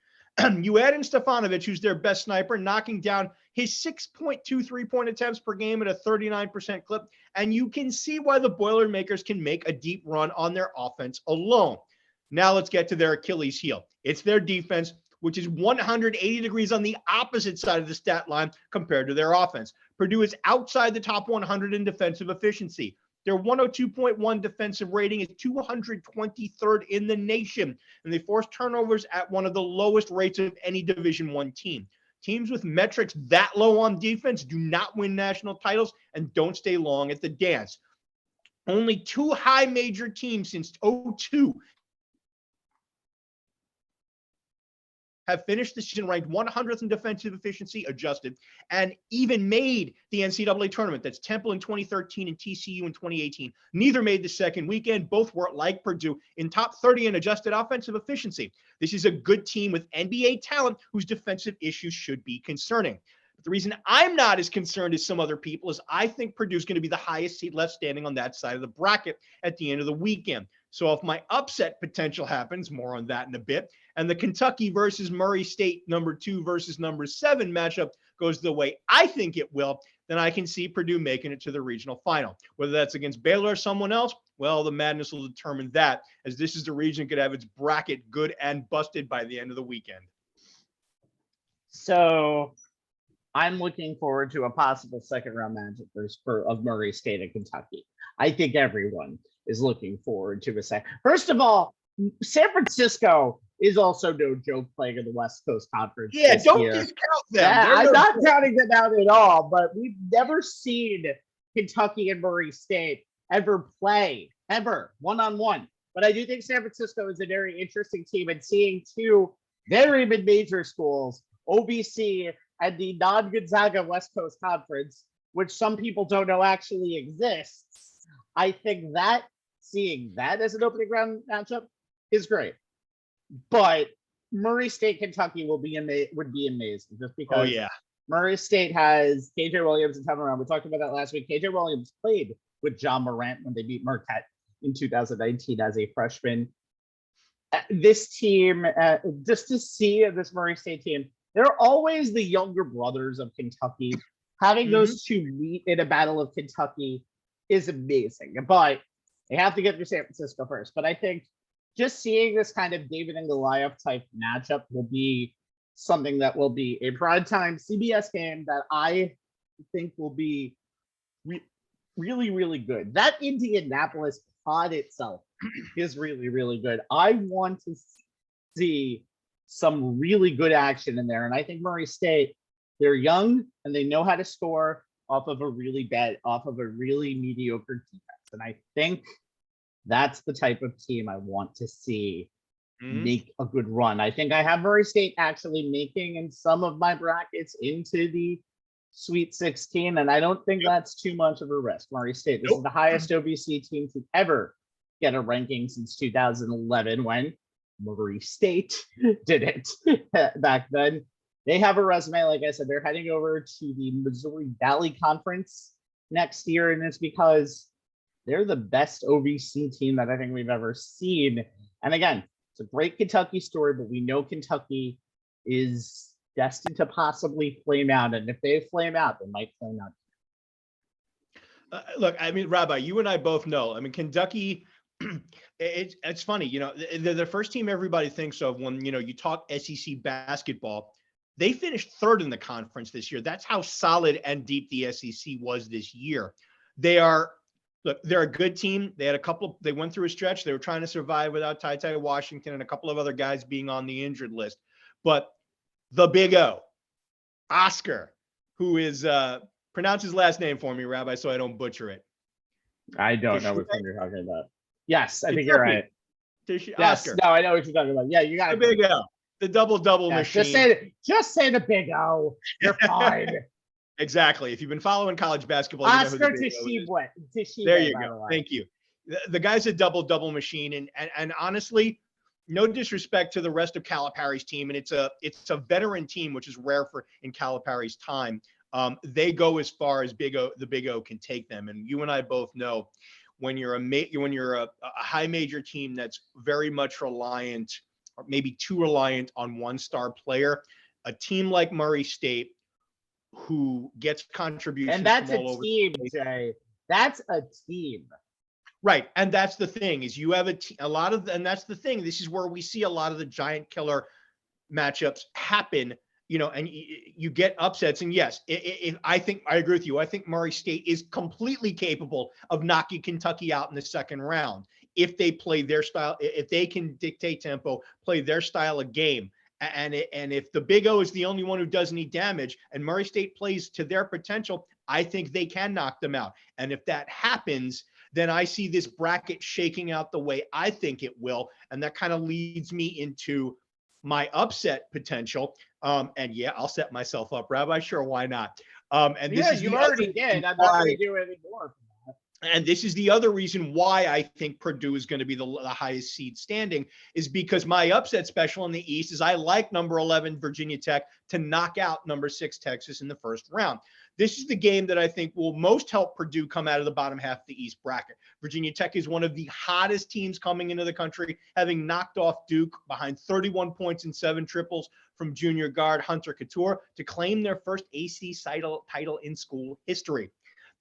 You add in Stefanovic, who's their best sniper, knocking down his 6.2 3-point attempts per game at a 39% clip, and you can see why the Boilermakers can make a deep run on their offense alone. Now let's get to their Achilles heel. It's their defense, which is 180 degrees on the opposite side of the stat line compared to their offense. Purdue is outside the top 100 in defensive efficiency. Their 102.1 defensive rating is 223rd in the nation, and they force turnovers at one of the lowest rates of any Division I team. Teams with metrics that low on defense do not win national titles and don't stay long at the dance. Only 2 high major teams since 2002 have finished the season ranked 100th in defensive efficiency adjusted and even made the NCAA tournament. That's Temple in 2013 and TCU in 2018. Neither made the second weekend. Both were, like Purdue, in top 30 in adjusted offensive efficiency. This is a good team with NBA talent whose defensive issues should be concerning. But the reason I'm not as concerned as some other people is I think Purdue's going to be the highest seed left standing on that side of the bracket at the end of the weekend. So if my upset potential happens, more on that in a bit, and the Kentucky versus Murray State number 2 versus number 7 matchup goes the way I think it will, then I can see Purdue making it to the regional final. Whether that's against Baylor or someone else, well, the madness will determine that, as this is the region that could have its bracket good and busted by the end of the weekend. So I'm looking forward to a possible second round matchup of Murray State and Kentucky. I think everyone is looking forward to a second. First of all, San Francisco is also no joke playing in the West Coast Conference. Yeah, don't year. discount them. Yeah, I'm not counting them out at all, but we've never seen Kentucky and Murray State ever play, ever, one-on-one. But I do think San Francisco is a very interesting team, and seeing 2 very mid-major schools, OVC and the non-Gonzaga West Coast Conference, which some people don't know actually exists, I think that seeing that as an opening round matchup is great. But Murray State, Kentucky would be amazing just because Murray State has KJ Williamson coming around. We talked about that last week. KJ Williams played with John Morant when they beat Marquette in 2019 as a freshman. This team, just to see this Murray State team, they're always the younger brothers of Kentucky. Having those 2 meet in a battle of Kentucky is amazing. But they have to get through San Francisco first. But I think just seeing this kind of David and Goliath type matchup will be something that will be a primetime CBS game that I think will be really, really good. That Indianapolis pod itself is really, really good. I want to see some really good action in there. And I think Murray State, they're young and they know how to score off of a really mediocre defense. And I think that's the type of team I want to see make a good run. I think I have Murray State actually making in some of my brackets into the Sweet 16, and I don't think that's too much of a risk. Murray State, this is the highest OVC team to ever get a ranking since 2011 when Murray State did it back then. They have a resume. Like I said, they're heading over to the Missouri Valley Conference next year, and it's because they're the best OVC team that I think we've ever seen. And again, it's a great Kentucky story, but we know Kentucky is destined to possibly flame out. And if they flame out, they might flame out. Look, I mean, Rabbi, you and I both know. I mean, Kentucky, it's funny, you know, they're the first team everybody thinks of when, you know, you talk SEC basketball. They finished 3rd in the conference this year. That's how solid and deep the SEC was this year. They're a good team. They went through a stretch. They were trying to survive without Ty Washington and a couple of other guys being on the injured list. But the Big O, Oscar, who is, pronounce his last name for me, Rabbi, so I don't butcher it. I don't know what you're talking about. Yes, I think you're right. Yes, Oscar. no, I know what you're talking about. Yeah, you got the Big O, the double machine. Just say the Big O. You're fine. Exactly. If you've been following college basketball, Oscar you know There you go. Thank you. The guy's a double machine, and honestly, no disrespect to the rest of Calipari's team, and it's a veteran team, which is rare in Calipari's time. They go as far as the Big O can take them, and you and I both know when you're a high major team that's very much reliant, or maybe too reliant on one star player, a team like Murray State, who gets contributions, and that's from all a over team, Jay. That's a team, right? And that's the thing is you have and that's the thing. This is where we see a lot of the giant killer matchups happen, and you get upsets. And yes, I think I agree with you. I think Murray State is completely capable of knocking Kentucky out in the second round if they play their style, if they can dictate tempo, play their style of game. And if the Big O is the only one who does any damage and Murray State plays to their potential, I think they can knock them out. And if that happens, then I see this bracket shaking out the way I think it will. And that kind of leads me into my upset potential. And yeah, I'll set myself up, Rabbi. Sure, why not? And this is you the already other did. I'm not why- going to do any more. And this is the other reason why I think Purdue is going to be the highest seed standing, is because my upset special in the East is I like number 11 Virginia Tech to knock out number 6 Texas in the first round. This is the game that I think will most help Purdue come out of the bottom half of the East bracket. Virginia Tech is one of the hottest teams coming into the country, having knocked off Duke behind 31 points and 7 triples from junior guard Hunter Couture to claim their first AC title in school history.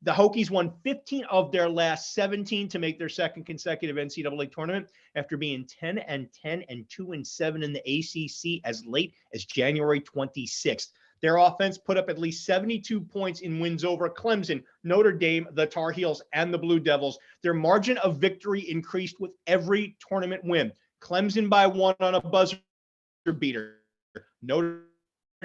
The Hokies won 15 of their last 17 to make their second consecutive NCAA tournament after being 10-10 and 2-7 in the ACC as late as January 26th. Their offense put up at least 72 points in wins over Clemson, Notre Dame, the Tar Heels, and the Blue Devils. Their margin of victory increased with every tournament win. Clemson by 1 on a buzzer beater, Notre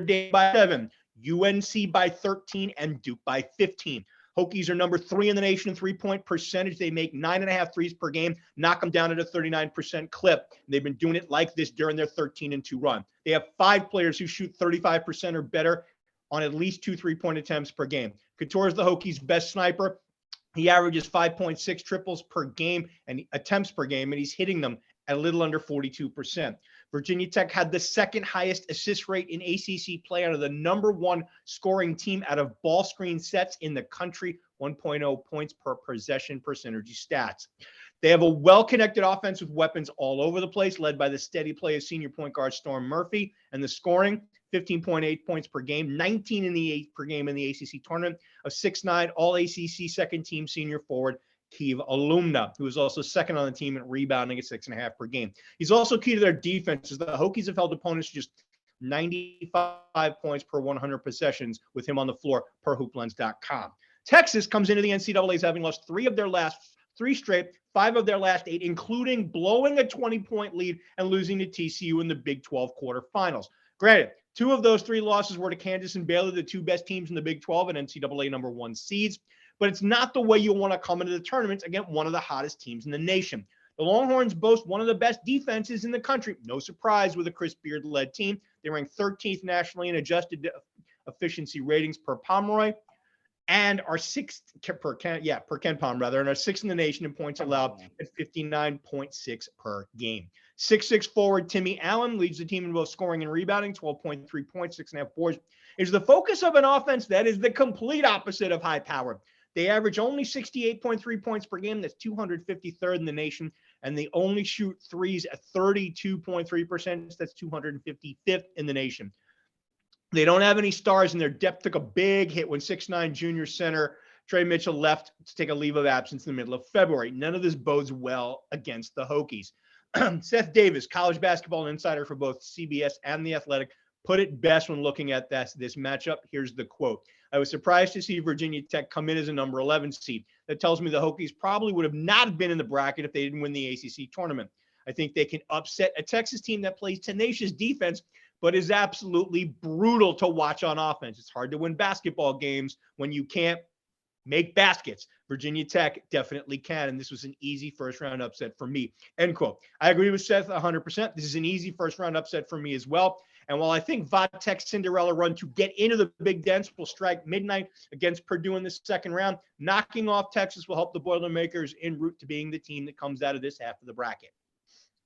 Dame by 7, UNC by 13, and Duke by 15. Hokies are number 3 in the nation in three-point percentage. They make 9.5 threes per game, knock them down at a 39% clip. They've been doing it like this during their 13-2 run. They have 5 players who shoot 35% or better on at least 2 3-point attempts per game. Couture is the Hokies' best sniper. He averages 5.6 triples per game and attempts per game, and he's hitting them at a little under 42%. Virginia Tech had the second highest assist rate in ACC play out of the number 1 scoring team out of ball screen sets in the country, 1.0 points per possession per synergy stats. They have a well-connected offense with weapons all over the place, led by the steady play of senior point guard Storm Murphy, and the scoring, 15.8 points per game, 19 in the 8 per game in the ACC tournament, of 6'9", all-ACC second-team senior forward Kiev Alumna, who is also second on the team at rebounding at 6.5 per game. He's also key to their defense, as the Hokies have held opponents to just 95 points per 100 possessions with him on the floor per hooplens.com. Texas comes into the NCAAs having lost 3 of their last 3 straight, 5 of their last 8, including blowing a 20-point lead and losing to TCU in the Big 12 quarterfinals. Granted, 2 of those 3 losses were to Kansas and Baylor, the 2 best teams in the Big 12 and NCAA number 1 seeds. But it's not the way you want to come into the tournaments against one of the hottest teams in the nation. The Longhorns boast one of the best defenses in the country. No surprise with a Chris Beard-led team. They rank 13th nationally in adjusted efficiency ratings per Pomeroy, and are 6th per Ken Pom, and are 6th in the nation in points allowed at 59.6 per game. 6'6" forward Timmy Allen leads the team in both scoring and rebounding, 12.3 points, 6.5 boards. Is the focus of an offense that is the complete opposite of high power. They average only 68.3 points per game. That's 253rd in the nation. And they only shoot threes at 32.3%. That's 255th in the nation. They don't have any stars, and their depth took a big hit when 6'9" junior center Trey Mitchell left to take a leave of absence in the middle of February. None of this bodes well against the Hokies. Seth Davis, college basketball insider for both CBS and The Athletic, put it best when looking at this matchup. Here's the quote. I was surprised to see Virginia Tech come in as a number 11 seed. That tells me the Hokies probably would have not been in the bracket if they didn't win the ACC tournament. I think they can upset a Texas team that plays tenacious defense, but is absolutely brutal to watch on offense. It's hard to win basketball games when you can't make baskets. Virginia Tech definitely can, and this was an easy first-round upset for me, end quote. I agree with Seth 100%. This is an easy first-round upset for me as well. And while I think Vodtek's Cinderella run to get into the Big Dents will strike midnight against Purdue in the second round, knocking off Texas will help the Boilermakers en route to being the team that comes out of this half of the bracket.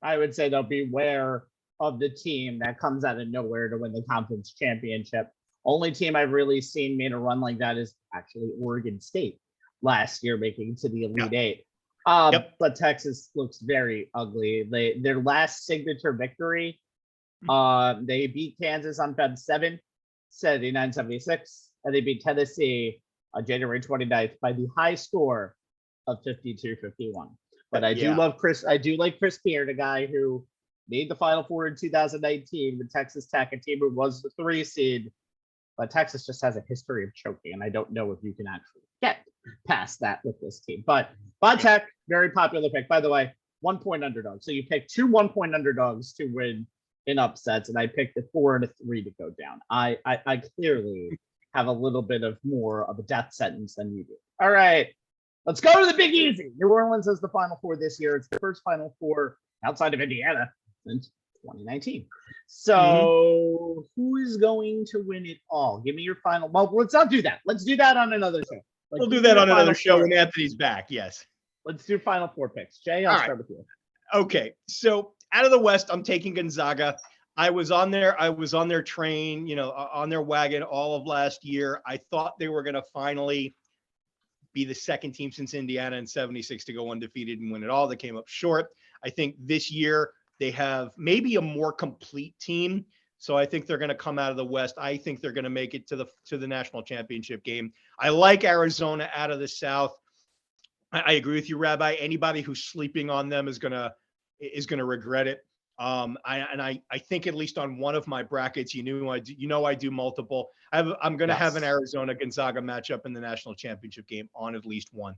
I would say they'll beware of the team that comes out of nowhere to win the conference championship. Only team I've really seen made a run like that is actually Oregon State last year, making it to the Elite Eight. But Texas looks very ugly. Their last signature victory, they beat Kansas on Feb 7th, 79-76, and they beat Tennessee on January 29th by the high score of 52-51. But I do like Chris Beard, a guy who made the Final Four in 2019 with Texas Tech, a team who was the 3 seed. But Texas just has a history of choking, and I don't know if you can actually get past that with this team. But Tech, very popular pick. By the way, 1-point underdog. So you picked 2 1-point underdogs to win in upsets, and I picked a 4 and a 3 to go down. I clearly have a little bit of more of a death sentence than you do. All right, let's go to the Big Easy. New Orleans is the Final Four this year. It's the first Final Four outside of Indiana since 2019. So who is going to win it all? Give me your final. Well, let's not do that. Let's do that on another show. We'll do that on another show when Anthony's back. Yes. Let's do Final Four picks. Jay, I'll start with you. Okay. So out of the West, I'm taking Gonzaga. I was on their train, on their wagon all of last year. I thought they were going to finally be the second team since Indiana in 76 to go undefeated and win it all. They came up short. I think this year they have maybe a more complete team. So I think they're going to come out of the West. I think they're going to make it to the national championship game. I like Arizona out of the South. I agree with you, Rabbi. Anybody who's sleeping on them is going to regret it. I think at least on one of my brackets, I do multiple. I'm going to have an Arizona Gonzaga matchup in the national championship game on at least one.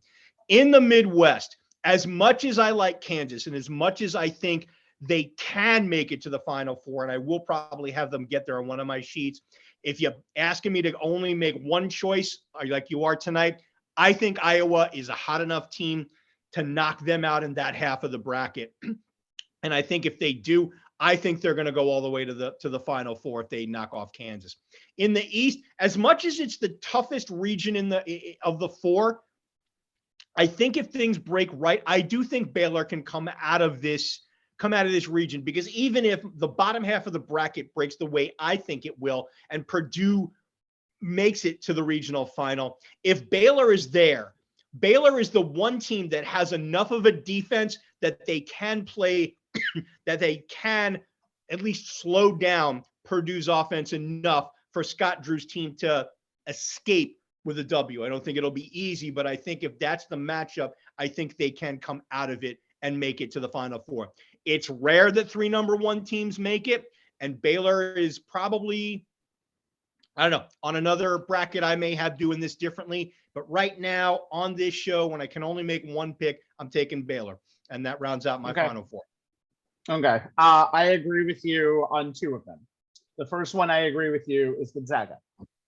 In the Midwest, as much as I like Kansas and as much as I think they can make it to the Final Four, and I will probably have them get there on one of my sheets. If you're asking me to only make one choice, like you are tonight, I think Iowa is a hot enough team to knock them out in that half of the bracket. And I think if they do, I think they're going to go all the way to the Final Four if they knock off Kansas. In the East, as much as it's the toughest region of the four, I think if things break right, I do think Baylor can come out of this region, because even if the bottom half of the bracket breaks the way I think it will, and Purdue makes it to the regional final, if Baylor is there, Baylor is the one team that has enough of a defense that they can play, that they can at least slow down Purdue's offense enough for Scott Drew's team to escape with a W. I don't think it'll be easy, but I think if that's the matchup, I think they can come out of it and make it to the Final Four. It's rare that 3 number 1 teams make it, and Baylor is probably, I don't know, on another bracket I may have doing this differently, but right now on this show, when I can only make one pick, I'm taking Baylor, and that rounds out my Final Four. Okay. I agree with you on 2 of them. The first one I agree with you is Gonzaga.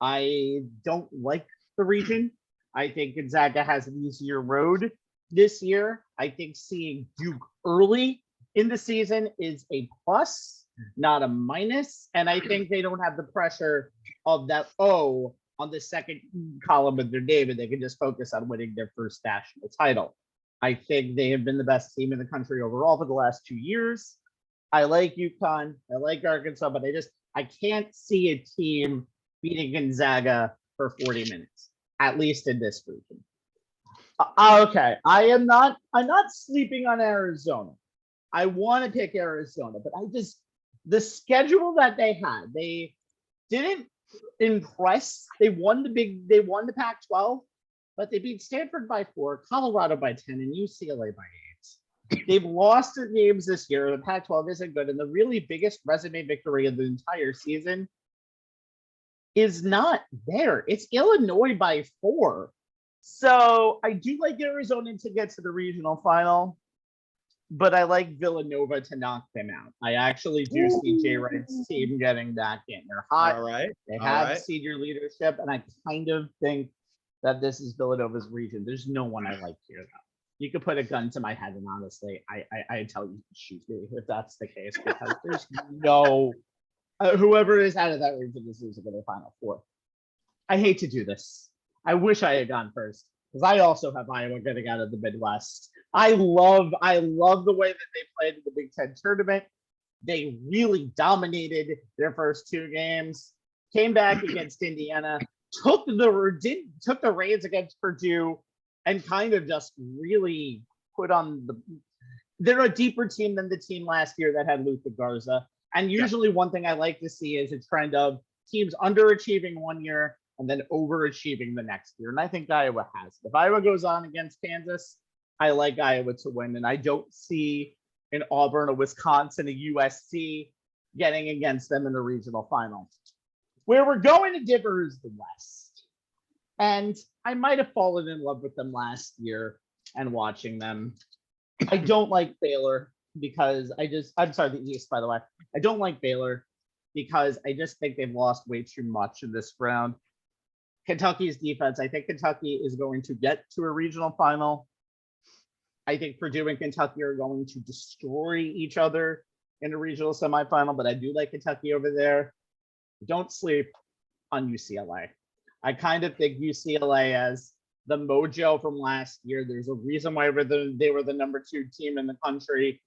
I don't like the region. I think Gonzaga has an easier road this year. I think seeing Duke early in the season is a plus, not a minus. And I think they don't have the pressure of that O on the second column of their name, and they can just focus on winning their first national title. I think they have been the best team in the country overall for the last 2 years. I like UConn. I like Arkansas, but I can't see a team beating Gonzaga for 40 minutes, at least in this region. Okay. I'm not sleeping on Arizona. I want to pick Arizona, but the schedule that they had, they didn't impress. They won the Pac-12, but they beat Stanford by 4, Colorado by 10, and UCLA by 8. They've lost their games this year. The Pac-12 isn't good, and the really biggest resume victory of the entire season is not there. It's Illinois by 4. So I do like Arizona to get to the regional final, but I like Villanova to knock them out. I actually do see Jay Wright's team getting that game. They're hot. All right. They have senior leadership, and I kind of think that this is Villanova's region. There's no one I like here, though. You could put a gun to my head, and honestly, I tell you to shoot me if that's the case, because there's no whoever is out of that region is losing to the Final Four. I hate to do this. I wish I had gone first, because I also have Iowa getting out of the Midwest. I love the way that they played in the Big Ten tournament. They really dominated their first 2 games, came back against Indiana, took the reins against Purdue, and kind of just really put on they're a deeper team than the team last year that had Luka Garza. And usually one thing I like to see is a trend of teams underachieving one year and then overachieving the next year. And I think Iowa has. If Iowa goes on against Kansas, I like Iowa to win. And I don't see an Auburn, a Wisconsin, a USC, getting against them in the regional final. Where we're going to differ is the West. And I might have fallen in love with them last year and watching them. I don't like Baylor because I'm sorry, the East, by the way. I don't like Baylor because I just think they've lost way too much in this round. Kentucky's defense, I think Kentucky is going to get to a regional final. I think Purdue and Kentucky are going to destroy each other in a regional semifinal, but I do like Kentucky over there. Don't sleep on UCLA. I kind of think UCLA as the mojo from last year. There's a reason why they were the number 2 team in the country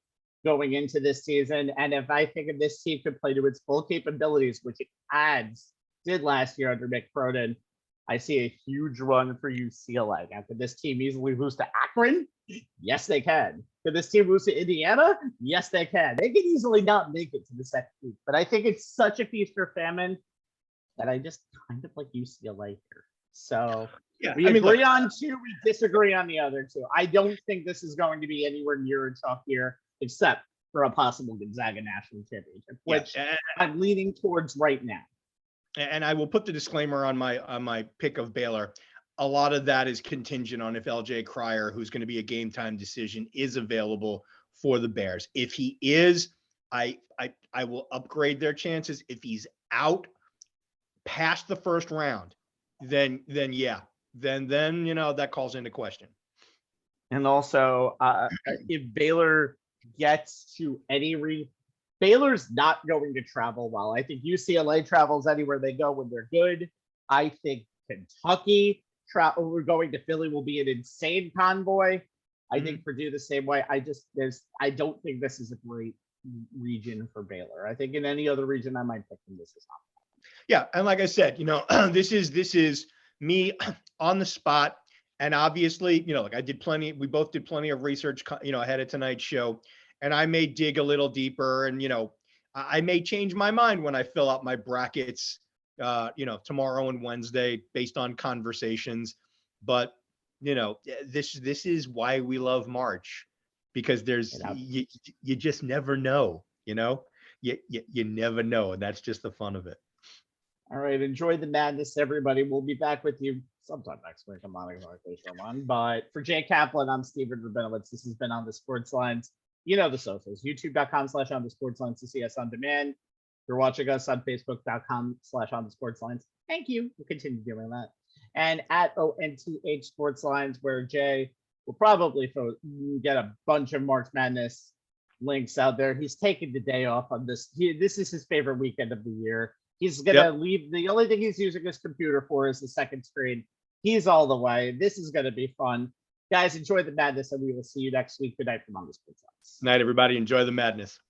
going into this season. And if I think if this team could play to its full capabilities, which it did last year under Mick Cronin, I see a huge run for UCLA. Now, could this team easily lose to Akron? Yes, they can. Could this team lose to Indiana? Yes, they can. They could easily not make it to the second week. But I think it's such a feast or famine that I just kind of like UCLA here. So yeah, we agree on 2, we disagree on the other 2. I don't think this is going to be anywhere near a tough year, except for a possible Gonzaga national championship, which I'm leaning towards right now. And I will put the disclaimer on my pick of Baylor. A lot of that is contingent on if LJ Cryer, who's going to be a game time decision, is available for the Bears. If he is, I will upgrade their chances. If he's out past the first round, then yeah, then that calls into question. And also, if Baylor gets to any Baylor's not going to travel well. I think UCLA travels anywhere they go when they're good. I think Kentucky we're going to Philly will be an insane convoy. I think Purdue the same way. I don't think this is a great region for Baylor. I think in any other region I might pick them. This is not. Yeah, and like I said, this is me on the spot, and obviously, like we both did plenty of research, ahead of tonight's show. And I may dig a little deeper and, I may change my mind when I fill out my brackets, tomorrow and Wednesday based on conversations. But, this is why we love March, because you just never know, you never know. And that's just the fun of it. All right. Enjoy the madness, everybody. We'll be back with you sometime next week. I'm not exactly sure when. But for Jay Kaplan, I'm Stephen Rabinowitz. This has been On the Sports Lines. The socials, youtube.com/onthesportslines to see us on demand. If you're watching us on facebook.com/onthesportslines, thank you. We'll continue doing that. And at ONTH Sportslines, where Jay will probably get a bunch of March Madness links out there. He's taking the day off on this. This is his favorite weekend of the year. He's going to leave. The only thing he's using his computer for is the second screen. He's all the way. This is going to be fun. Guys, enjoy the madness, and we will see you next week. Good night from On the Sports Lines. Night, everybody. Enjoy the madness.